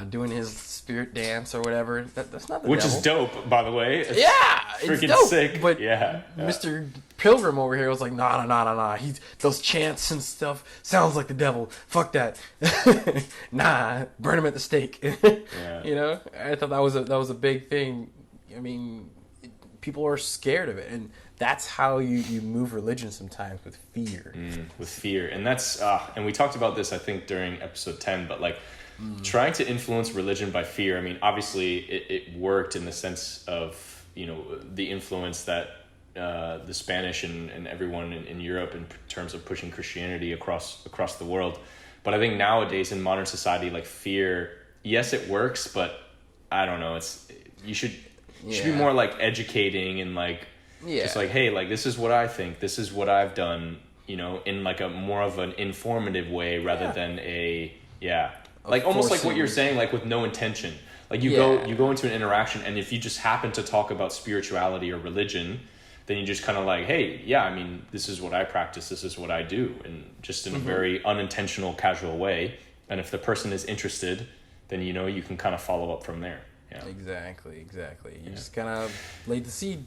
doing his spirit dance or whatever. That's not the Which devil. is dope, by the way. It's freaking dope, sick. But Mr. Pilgrim over here was like, nah. Those chants and stuff sounds like the devil. Fuck that. Nah, burn him at the stake. You know, I thought that was a big thing. I mean, people are scared of it, and that's how you move religion sometimes, with fear. With fear. And that's and we talked about this, I think, during episode 10, but like trying to influence religion by fear. I mean, obviously it worked in the sense of, you know, the influence that the Spanish and everyone in Europe in terms of pushing Christianity across the world. But I think nowadays in modern society, like fear, yes, it works, but I don't know, you should be more like educating and like just like, hey, like, this is what I think, this is what I've done, you know, in like a more of an informative way rather than like almost like what you're saying, like with no intention. Like you go into an interaction, and if you just happen to talk about spirituality or religion, then you just kind of like, hey, I mean, this is what I practice, this is what I do, and just in a very unintentional, casual way. And if the person is interested, then, you know, you can kind of follow up from there. Yeah. Exactly. You just kind of laid the seed.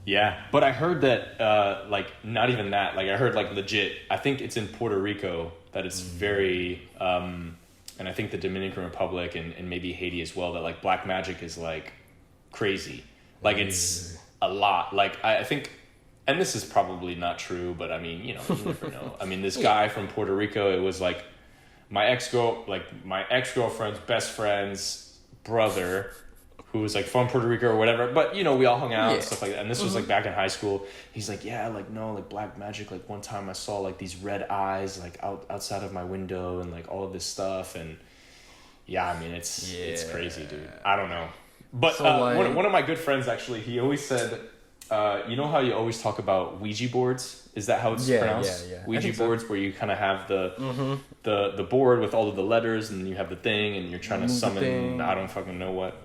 Yeah, but I heard that like not even that. Like I heard like legit. I think it's in Puerto Rico that it's very, and I think the Dominican Republic and maybe Haiti as well. That like black magic is like crazy. Like it's a lot. Like I think, and this is probably not true, but I mean, you know, you never know. I mean, this guy from Puerto Rico, it was like my ex-girlfriend's best friend's brother, who was like from Puerto Rico or whatever, but you know, we all hung out and stuff like that. And this was like back in high school. He's like, yeah, like no, like black magic. Like one time I saw like these red eyes like outside of my window and like all of this stuff. And yeah, I mean, it's crazy, dude. I don't know. But So, like- one of my good friends actually, he always said, you know how you always talk about Ouija boards? Is that how it's pronounced? Yeah. I Ouija think so. boards, where you kind of have the board with all of the letters, and you have the thing, and you're trying to Move the summon. thing. I don't fucking know what.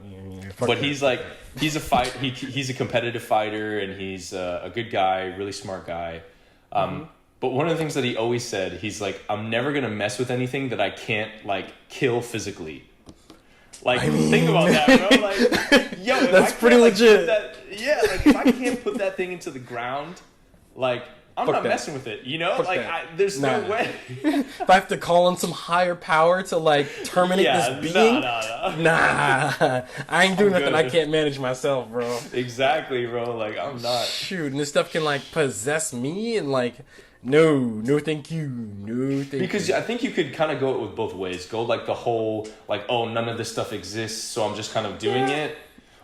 Fuck But that. he's like, he's a competitive fighter, and he's a good guy, really smart guy. But one of the things that he always said, he's like, I'm never gonna mess with anything that I can't like kill physically. Like, think about that, bro. Like, yo, if That's I pretty can't, like, legit. put that, yeah, like if I can't put that thing into the ground, like I'm Fuck not that. messing with it. You know, Fuck like that. there's Nah. no way. If I have to call on some higher power to like terminate this being, nah, I ain't doing nothing. I good. can't manage myself, bro. Exactly, bro. Like I'm not. Shoot, and this stuff can like possess me, and like, no, thank you, no, thank Because you. I think you could kind of go it with both ways. Go like the whole, like, oh, none of this stuff exists, so I'm just kind of doing it.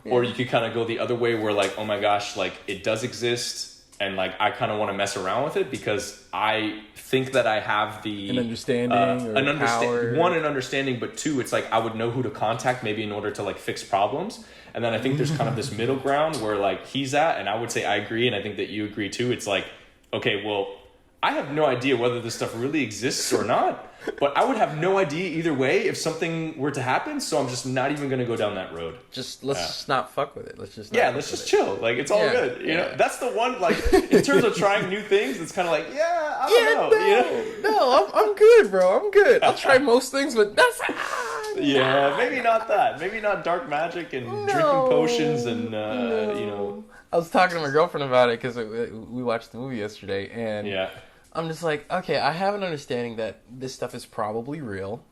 Or you could kind of go the other way where like, oh my gosh, like it does exist. And like, I kind of want to mess around with it because I think that I have the... An understanding or power. One, an understanding, but two, it's like I would know who to contact maybe in order to like fix problems. And then I think there's kind of this middle ground where like he's at, and I would say I agree, and I think that you agree too. It's like, okay, well, I have no idea whether this stuff really exists or not, but I would have no idea either way if something were to happen, so I'm just not even going to go down that road. Let's just not fuck with it. Let's just Let's just chill. Like, it's all good. You know, that's the one, like, in terms of trying new things, it's kind of like, I don't know. You know? No, I'm good, bro. I'm good. I'll try most things, but that's Yeah, maybe not that. Maybe not dark magic and drinking potions and, you know. I was talking to my girlfriend about it because we watched the movie yesterday, and I'm just like, okay, I have an understanding that this stuff is probably real,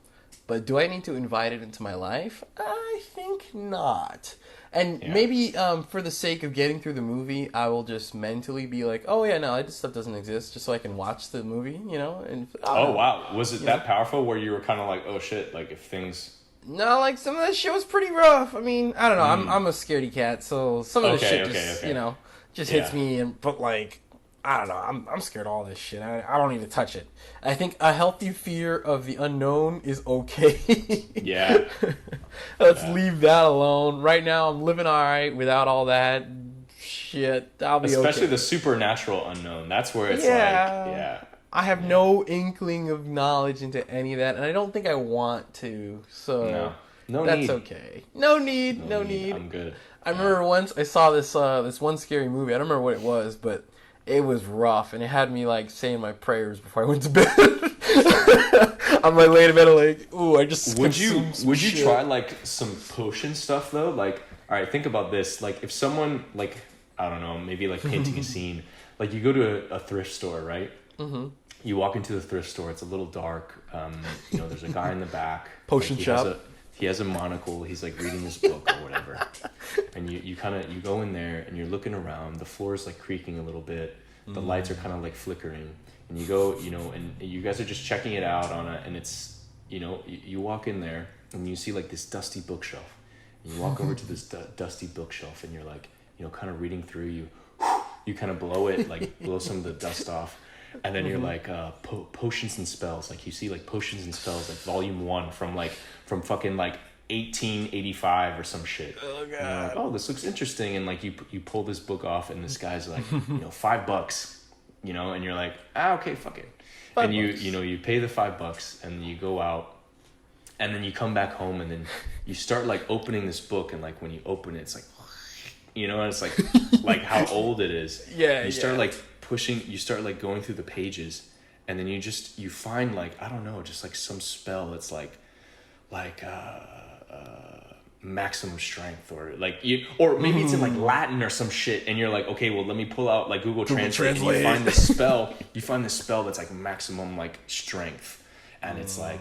but do I need to invite it into my life? I think not. And maybe for the sake of getting through the movie, I will just mentally be like, oh yeah, no, this stuff doesn't exist, just so I can watch the movie, you know? And oh wow, was it that powerful where you were kind of like, oh shit, like if things... No, like some of that shit was pretty rough. I mean, I don't know. I'm a scaredy cat, so some of the shit just you know just hits me. But like, I don't know. I'm scared of all this shit. I don't need to touch it. I think a healthy fear of the unknown is okay. Yeah. Let's leave that alone. Right now, I'm living all right without all that shit. I'll be especially okay. the supernatural unknown. That's where it's like, I have no inkling of knowledge into any of that, and I don't think I want to. So no that's need. okay. No need. I'm good. I remember once I saw this one scary movie. I don't remember what it was, but it was rough, and it had me like saying my prayers before I went to bed. I'm like laying in bed, like, ooh, I just would you try like some potion stuff though? Like, all right, think about this. Like, if someone like, I don't know, maybe like painting a scene. Like, you go to a thrift store, right? Mm-hmm. You walk into the thrift store. It's a little dark. You know, there's a guy in the back. Potion shop. He has a monocle. He's like reading this book or whatever. And you go in there and you're looking around. The floor is like creaking a little bit. The lights are kind of like flickering. And you go, you know, and you guys are just checking it out and it's, you know, you walk in there and you see like this dusty bookshelf. And you walk over to this dusty bookshelf and you're like, you know, kind of reading through. You kind of blow it, like blow some of the dust off. And then you're like, potions and spells. Like, you see like potions and spells, like volume 1 from fucking like 1885 or some shit. Oh god. Like, oh, this looks interesting. And like you pull this book off and this guy's like, you know, $5, you know, and you're like, okay, fuck it. And you pay the $5 and you go out and then you come back home and then you start like opening this book, and like when you open it, it's like, you know, and it's like like how old it is. Yeah. You start like you start like going through the pages, and then you find like, I don't know, just like some spell that's like maximum strength, or like you, or maybe it's in like Latin or some shit, and you're like, okay, well, let me pull out like Google Translate. And you find this spell. You find this spell that's like maximum like strength, and it's like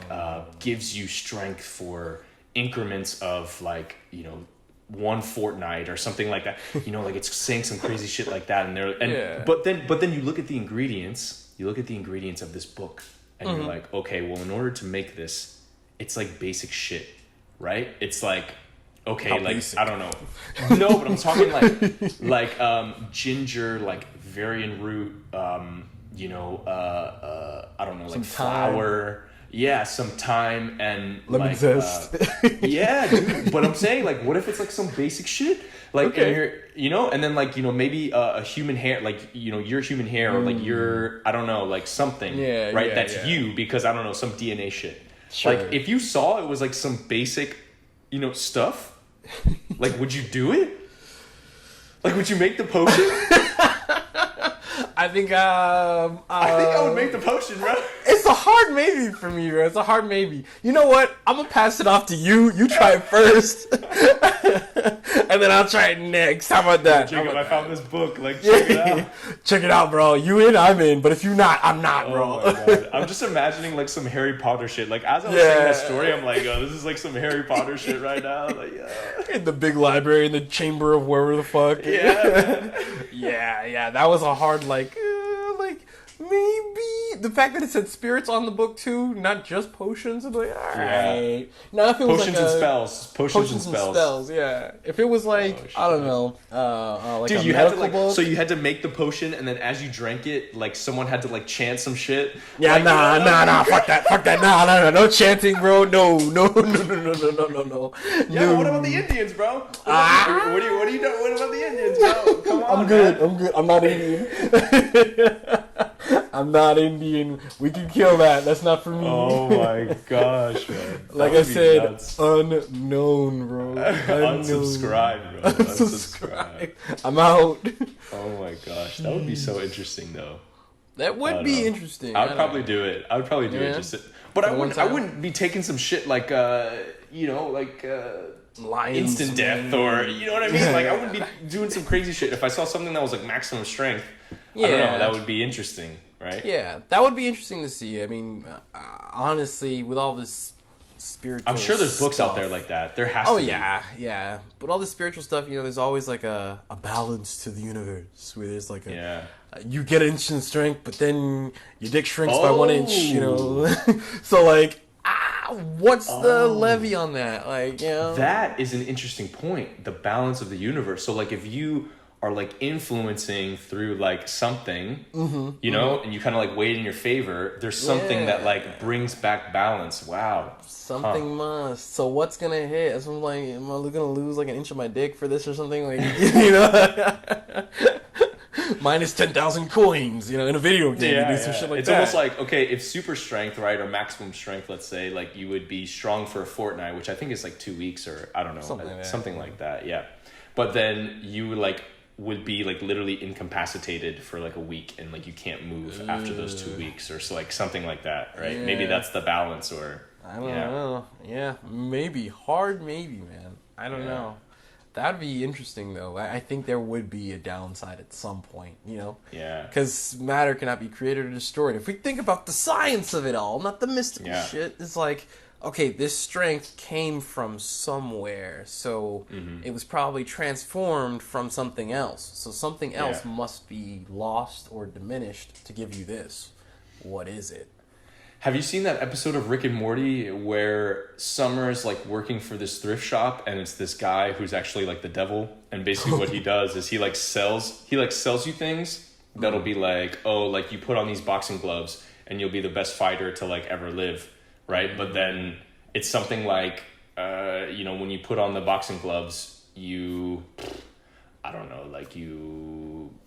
gives you strength for increments of like, you know, one fortnight or something like that. You know, like it's saying some crazy shit like that, but then you look at the ingredients. You look at the ingredients of this book, and you're like, okay, well, in order to make this, it's like basic shit, right? It's like, okay, like basic? I don't know, no, but I'm talking like ginger, like varian root, you know, I don't know, like flour. Yeah, some thyme and lemon zest. Yeah, dude. But I'm saying, like, what if it's like some basic shit, like, and you're, you know, and then like, you know, maybe a human hair, like, you know, your human hair, or like your, I don't know, like something, right? That's you, because I don't know, some DNA shit. Sure. Like, if you saw it was like some basic, you know, stuff, like, would you do it? Like, would you make the potion? I think I would make the potion, bro. It's a hard maybe for me, bro. It's a hard maybe. You know what? I'm gonna pass it off to you. You try it first, and then I'll try it next. How about that? Jacob, I found this book. Like, check it out. Check it out, bro. You in? I'm in. But if you're not, I'm not, bro. Oh my God. I'm just imagining like some Harry Potter shit. Like, as I was saying that story, I'm like, oh, this is like some Harry Potter shit right now. Like, in the big library, in the chamber of wherever the fuck. Yeah. Yeah. That was a hard like maybe the fact that it said spirits on the book too, not just potions. I'm like, all right. Now if it was potions like and spells, potions and spells. Yeah. If it was like I don't know, like dude, a you had to medical book. So you had to make the potion, and then as you drank it, like someone had to like chant some shit. Yeah, like, nah, fuck that, nah, no chanting, bro, no. Yeah, what about the Indians, bro? What are you doing? What about the Indians, bro? Come on, I'm good. I'm not Indian. I'm not Indian. We can kill that. That's not for me. Oh my gosh, man. Like I said, nuts. Unknown, bro. Unsubscribe, bro. Unsubscribe. I'm out. Oh my gosh. That would be so interesting, though. That would be interesting. I would probably do it. Just but I wouldn't be taking some shit like you know, like Lions, instant death, or you know what I mean? Like I wouldn't be doing some crazy shit if I saw something that was like maximum strength. I don't know, that would be interesting, right? Yeah, that would be interesting to see. I mean, honestly, with all this spiritual I'm sure there's books stuff out there like that. There has to be. Yeah. But all this spiritual stuff, you know, there's always like a balance to the universe where there's like you get instant strength, but then your dick shrinks by 1 inch, you know? So like, what's the levy on that? Like, you know? That is an interesting point. The balance of the universe. So like if you are like influencing through like something, you know, and you kind of like weigh it in your favor, there's something that like brings back balance. Wow. Something must. So what's gonna hit? So I'm like, am I gonna lose like an inch of my dick for this or something? Like, you know, minus 10,000 coins, you know, in a video game. You do some shit like it's that. Almost like, okay, if super strength, right, or maximum strength, let's say, like you would be strong for a fortnight, which I think is like 2 weeks or I don't know, something like that. Yeah. But then you like would be like literally incapacitated for like a week, and like you can't move after those 2 weeks, or so like something like that, right? Yeah. Maybe that's the balance, or I don't know. Yeah, maybe hard, maybe, man. I don't know. That'd be interesting, though. I think there would be a downside at some point, you know? Yeah. Because matter cannot be created or destroyed. If we think about the science of it all, not the mystical shit, it's like, okay, this strength came from somewhere, so it was probably transformed from something else. So something else must be lost or diminished to give you this. What is it? Have you seen that episode of Rick and Morty where Summer's like working for this thrift shop, and it's this guy who's actually like the devil, and basically what he does is he sells you things that'll be like, oh, like you put on these boxing gloves and you'll be the best fighter to like ever live, right? But then it's something like you know, when you put on the boxing gloves, you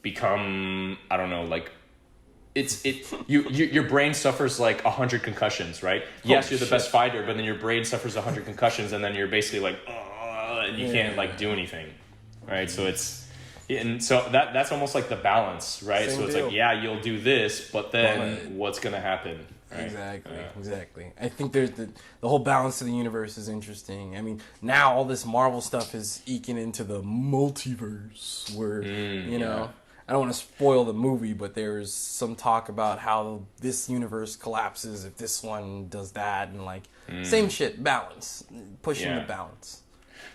become, I don't know, like your brain suffers like 100 concussions, right? Yes, you're the best fighter, but then your brain suffers 100 concussions, and then you're basically like, and you can't like do anything, right? So that's almost like the balance, right? Same so it's deal. like, yeah, you'll do this, but then what's gonna happen? Right? Exactly. I think there's the whole balance of the universe is interesting. I mean, now all this Marvel stuff is eking into the multiverse, where you know, I don't want to spoil the movie, but there's some talk about how this universe collapses if this one does that, and like same shit, balance, pushing the balance.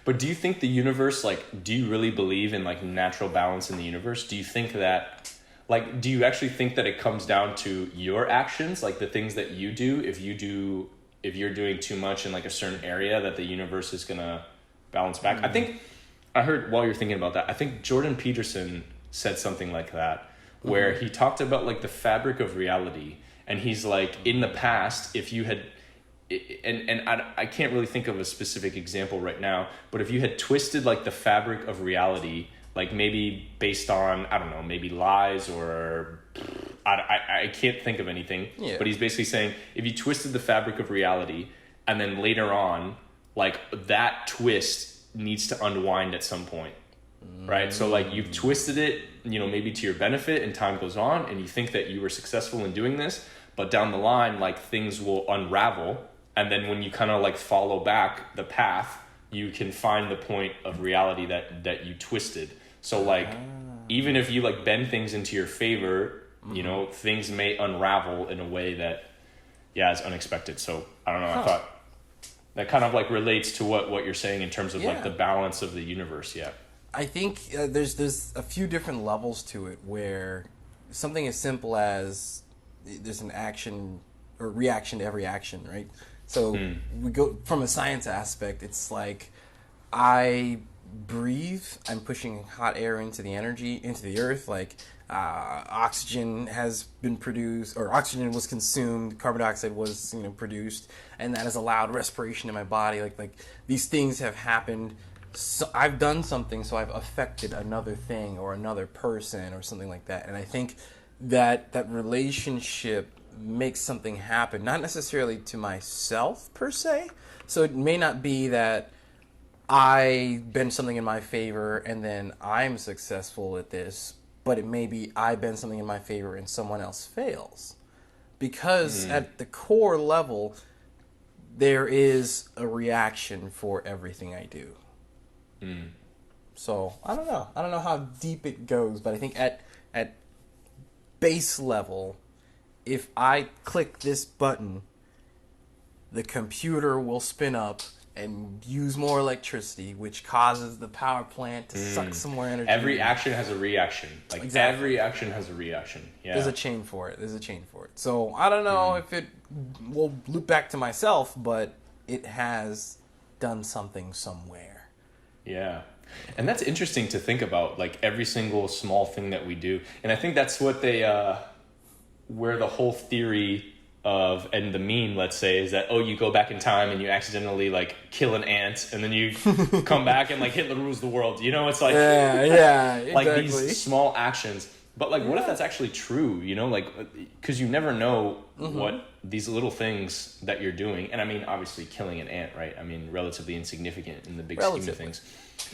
But do you think the universe, like, do you really believe in like natural balance in the universe? Do you think that, like, do you actually think that it comes down to your actions, like the things that you do? If you're doing too much in like a certain area, that the universe is gonna balance back? I think I heard, while you're thinking about that, I think Jordan Peterson said something like that, where he talked about like the fabric of reality, and he's like, in the past, if you had, and I can't really think of a specific example right now, but if you had twisted like the fabric of reality, like maybe based on, I don't know, maybe lies, or I can't think of anything, but he's basically saying, if you twisted the fabric of reality, and then later on, like that twist needs to unwind at some point, right? So like you've twisted it, you know, maybe to your benefit, and time goes on, and you think that you were successful in doing this, but down the line, like things will unravel, and then when you kind of like follow back the path, you can find the point of reality that you twisted. So like, even if you like bend things into your favor, you know, things may unravel in a way that, is unexpected. So I don't know. I thought that kind of like relates to what you're saying in terms of like the balance of the universe. Yeah. I think there's a few different levels to it, where something as simple as there's an action or reaction to every action, right? So we go from a science aspect. It's like I breathe, I'm pushing hot air into the earth, like oxygen has been produced, or oxygen was consumed, carbon dioxide was produced, and that has allowed respiration in my body. Like these things have happened. So I've done something, so I've affected another thing or another person or something like that. And I think that relationship makes something happen, not necessarily to myself per se. So it may not be that I bend something in my favor and then I'm successful at this, but it may be I bend something in my favor and someone else fails. Because at the core level, there is a reaction for everything I do. So I don't know how deep it goes, but I think at base level, if I click this button, the computer will spin up and use more electricity, which causes the power plant to suck some more energy. Every action has a reaction. Like every action has a reaction. Yeah. There's a chain for it. So I don't know if it will loop back to myself, but it has done something somewhere. Yeah. And that's interesting to think about, like every single small thing that we do. And I think that's what they, where the whole theory of, and the meme, let's say, is that, you go back in time and you accidentally like kill an ant, and then you come back and like Hitler rules the world. You know, it's like, exactly. like these small actions. But like, what if that's actually true? You know, like, because you never know what these little things that you're doing. And I mean, obviously killing an ant, right? I mean, relatively insignificant in the big scheme of things.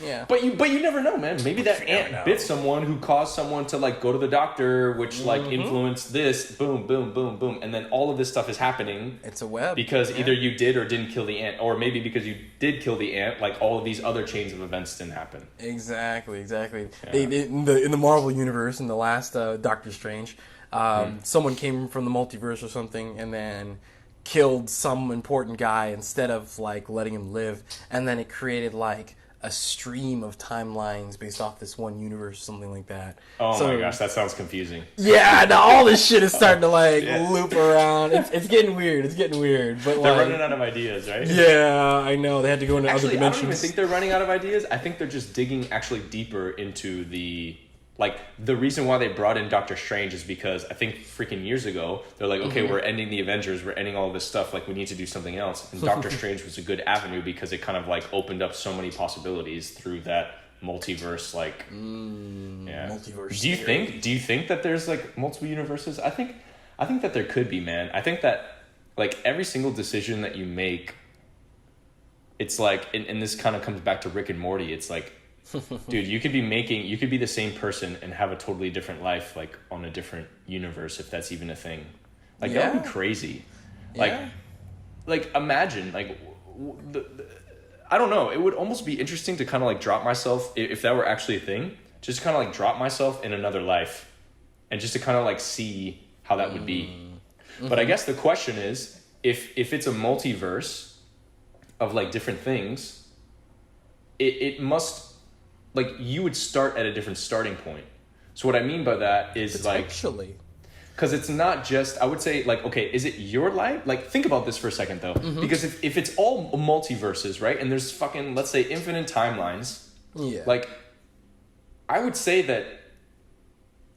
Yeah. But you never know, man. Maybe that ant bit someone who caused someone to like go to the doctor, which like influenced this, boom, boom, boom, boom. And then all of this stuff is happening. It's a web. Because either you did or didn't kill the ant, or maybe because you did kill the ant, like all of these other chains of events didn't happen. Exactly. Yeah. In the Marvel universe, in the last Doctor Strange, someone came from the multiverse or something and then killed some important guy instead of like letting him live, and then it created like a stream of timelines based off this one universe, something like that. Oh my gosh, that sounds confusing. Yeah, now all this shit is starting to like loop around. It's getting weird. But they're running out of ideas, right? Yeah, I know. They had to go into other dimensions. I don't even think they're running out of ideas. I think they're just digging actually deeper into the... Like, the reason why they brought in Doctor Strange is because I think freaking years ago, they're like, okay, we're ending the Avengers, we're ending all of this stuff, like, we need to do something else. And Doctor Strange was a good avenue because it kind of, like, opened up so many possibilities through that multiverse, like... Multiverse. Do you think that there's, like, multiple universes? I think that there could be, man. I think that, like, every single decision that you make, it's like, and this kind of comes back to Rick and Morty, it's like, dude, you could be the same person and have a totally different life, like on a different universe, if that's even a thing. Like that would be crazy. Like, Yeah. like imagine like I don't know. It would almost be interesting to kind of like drop myself if that were actually a thing. Just kind of like drop myself in another life, and just to kind of like see how that would be. Mm-hmm. But I guess the question is, if it's a multiverse of like different things, it must, like, you would start at a different starting point. So what I mean by that is like, because it's not just, I would say, like, okay, is it your life? Like, think about this for a second, though. Mm-hmm. Because if it's all multiverses, right? And there's fucking, let's say, infinite timelines. Yeah. Like, I would say that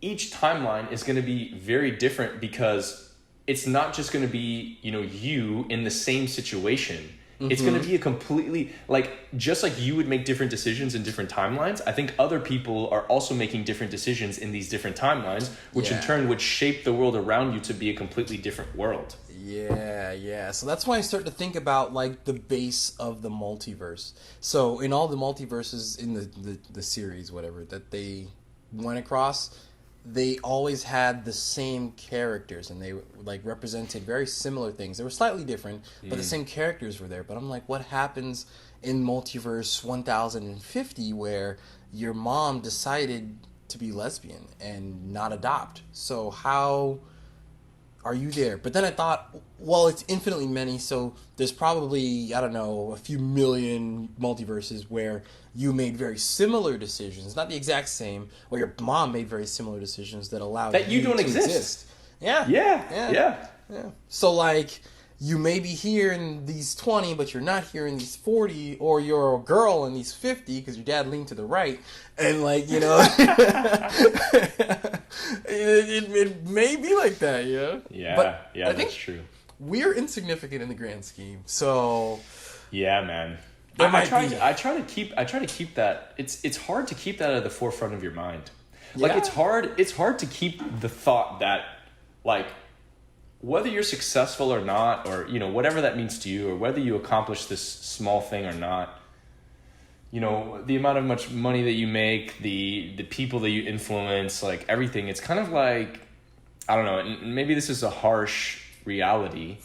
each timeline is going to be very different, because it's not just going to be, you know, you in the same situation. Mm-hmm. It's going to be a completely, like, just like you would make different decisions in different timelines, I think other people are also making different decisions in these different timelines, which in turn would shape the world around you to be a completely different world. Yeah. So that's why I start to think about, like, the base of the multiverse. So in all the multiverses in the series, whatever, that they went across, they always had the same characters, and they like represented very similar things. They were slightly different, but the same characters were there. But I'm like, what happens in multiverse 1050 where your mom decided to be lesbian and not adopt? So how are you there? But then I thought, well, it's infinitely many, so there's probably, I don't know, a few million multiverses where you made very similar decisions, not the exact same, where your mom made very similar decisions that allowed that you don't to exist. Yeah. So, like, you may be here in these 20, but you're not here in these 40, or you're a girl in these 50 because your dad leaned to the right, and, like, you know, it may be like that, yeah. But I think that's true. We're insignificant in the grand scheme, so yeah, man. I try to keep that. It's hard to keep that at the forefront of your mind. Like, it's hard to keep the thought that, like, whether you're successful or not, or, you know, whatever that means to you, or whether you accomplish this small thing or not, you know, the amount of much money that you make, the people that you influence, like, everything, it's kind of like, I don't know, and maybe this is a harsh reality,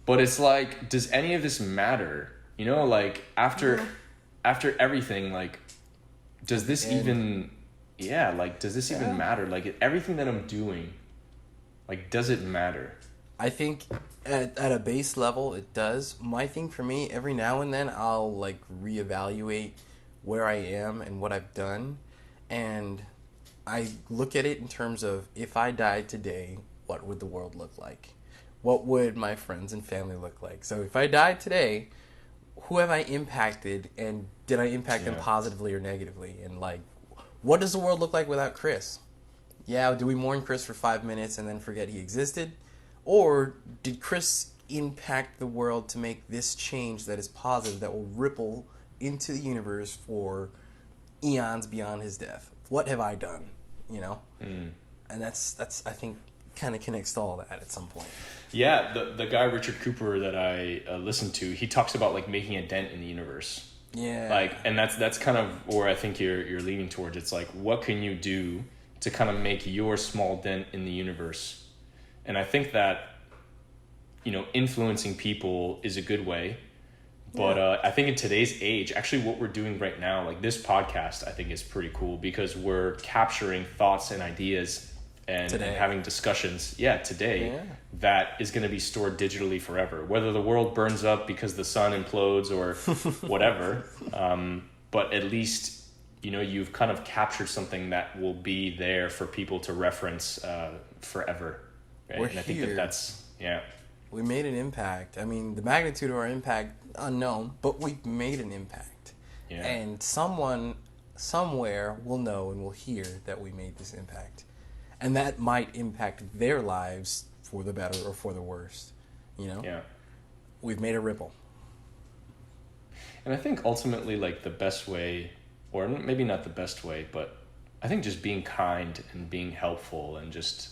but it's like, does any of this matter? You know, like, after everything, like, does this even matter? Like, everything that I'm doing, like, does it matter? I think at a base level, it does. My thing for me, every now and then, I'll, like, reevaluate where I am and what I've done. And I look at it in terms of, if I died today, what would the world look like? What would my friends and family look like? So if I died today, who have I impacted, and did I impact them positively or negatively? And, like, what does the world look like without Chris? Yeah, do we mourn Chris for 5 minutes and then forget he existed? Or did Chris impact the world to make this change that is positive, that will ripple into the universe for eons beyond his death? What have I done? You know? And that's I think, kind of connects to all that at some point. Yeah, the guy Richard Cooper that I listened to, he talks about, like, making a dent in the universe. Yeah. Like, and that's kind of where I think you're leaning towards. It's like, what can you do to kind of make your small dent in the universe? And I think that, you know, influencing people is a good way. But I think in today's age, actually what we're doing right now, like this podcast, I think is pretty cool, because we're capturing thoughts and ideas and having discussions today that is going to be stored digitally forever, whether the world burns up because the sun implodes or whatever. But at least, you know, you've kind of captured something that will be there for people to reference forever. Right? We're and I think here. that's We made an impact. I mean, the magnitude of our impact, unknown, but we've made an impact. Yeah. And someone, somewhere, will know and will hear that we made this impact. And that might impact their lives for the better or for the worse. You know? Yeah. We've made a ripple. And I think ultimately, like, the best way, or maybe not the best way, but I think just being kind and being helpful and just,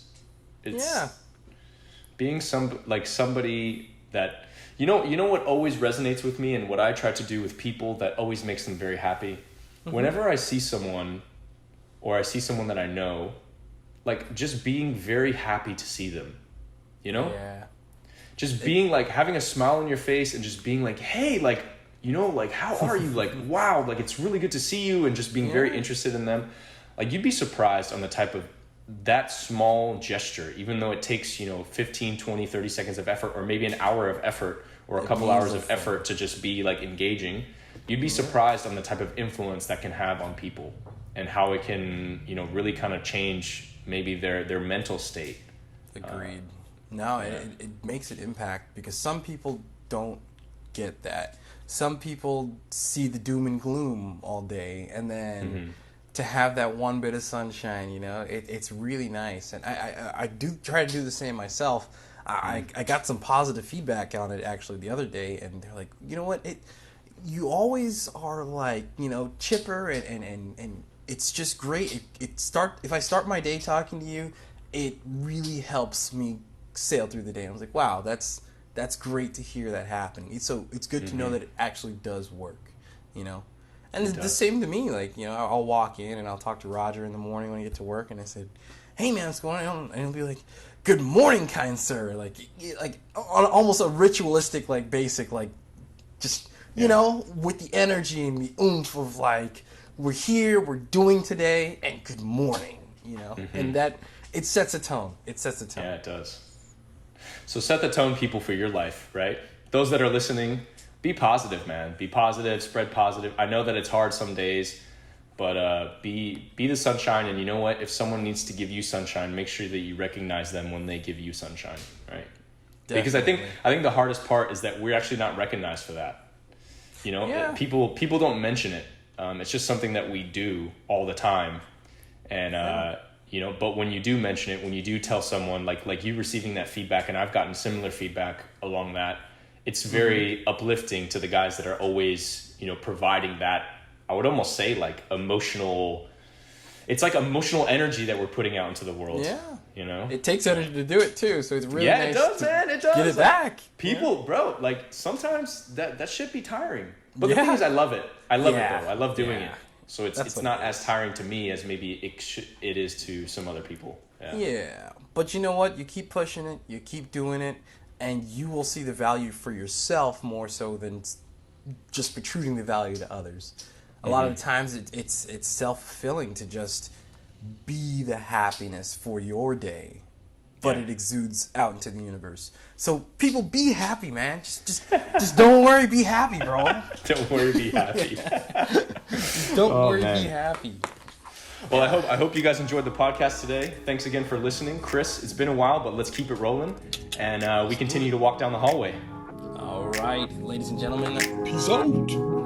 being somebody that, you know what always resonates with me and what I try to do with people that always makes them very happy? Mm-hmm. Whenever I see someone, or I see someone that I know, like, just being very happy to see them. you know? Yeah. Just being like, having a smile on your face and just being like, hey, like, you know, like, how are you? Like, wow, like, it's really good to see you, and just being very interested in them. Like, you'd be surprised on the type of that small gesture, even though it takes, 15, 20, 30 seconds of effort, or maybe an hour of effort, or a couple hours of effort to just be like engaging. You'd be surprised on the type of influence that can have on people, and how it can, really kind of change maybe their mental state. Agreed. It makes an impact, because some people don't get that. Some people see the doom and gloom all day, and then to have that one bit of sunshine, it's really nice. And I do try to do the same myself. I got some positive feedback on it actually the other day, and they're like, you know what, you always are like, chipper, and it's just great. If I start my day talking to you, it really helps me sail through the day. I was like, wow, that's great to hear that happening. So it's good to know that it actually does work, And it's the same to me. Like, I'll walk in and I'll talk to Roger in the morning when I get to work, and I said, hey man, what's going on? And he'll be like, good morning, kind sir. Like on almost a ritualistic, like basic, like just, with the energy and the oomph of like, we're here, we're doing today, and good morning, And that, it sets a tone. Yeah, it does. So set the tone, people, for your life, right? Those that are listening, be positive, man. Be positive, spread positive. I know that it's hard some days, but be the sunshine. And you know what? If someone needs to give you sunshine, make sure that you recognize them when they give you sunshine, right? Definitely. Because I think the hardest part is that we're actually not recognized for that. People don't mention it. It's just something that we do all the time. And but when you do mention it, when you do tell someone, like you receiving that feedback, and I've gotten similar feedback along that, it's very uplifting to the guys that are always, providing that, I would almost say like emotional energy that we're putting out into the world. Yeah. It takes energy to do it too, so it's really nice. It does, man. It does. Get it back. People, bro, like sometimes that should be tiring. But the thing is, I love it. I love it though. I love doing it. So it's not as tiring to me as maybe it is to some other people. Yeah. But you know what? You keep pushing it. You keep doing it. And you will see the value for yourself more so than just protruding the value to others. A lot of the times it's self-fulfilling to just be the happiness for your day, but it exudes out into the universe. So people, be happy, man. Just don't worry, be happy, bro. Don't worry, be happy. Don't worry, be happy. Well, I hope you guys enjoyed the podcast today. Thanks again for listening. Chris, it's been a while, but let's keep it rolling. And we continue to walk down the hallway. All right, ladies and gentlemen, peace out.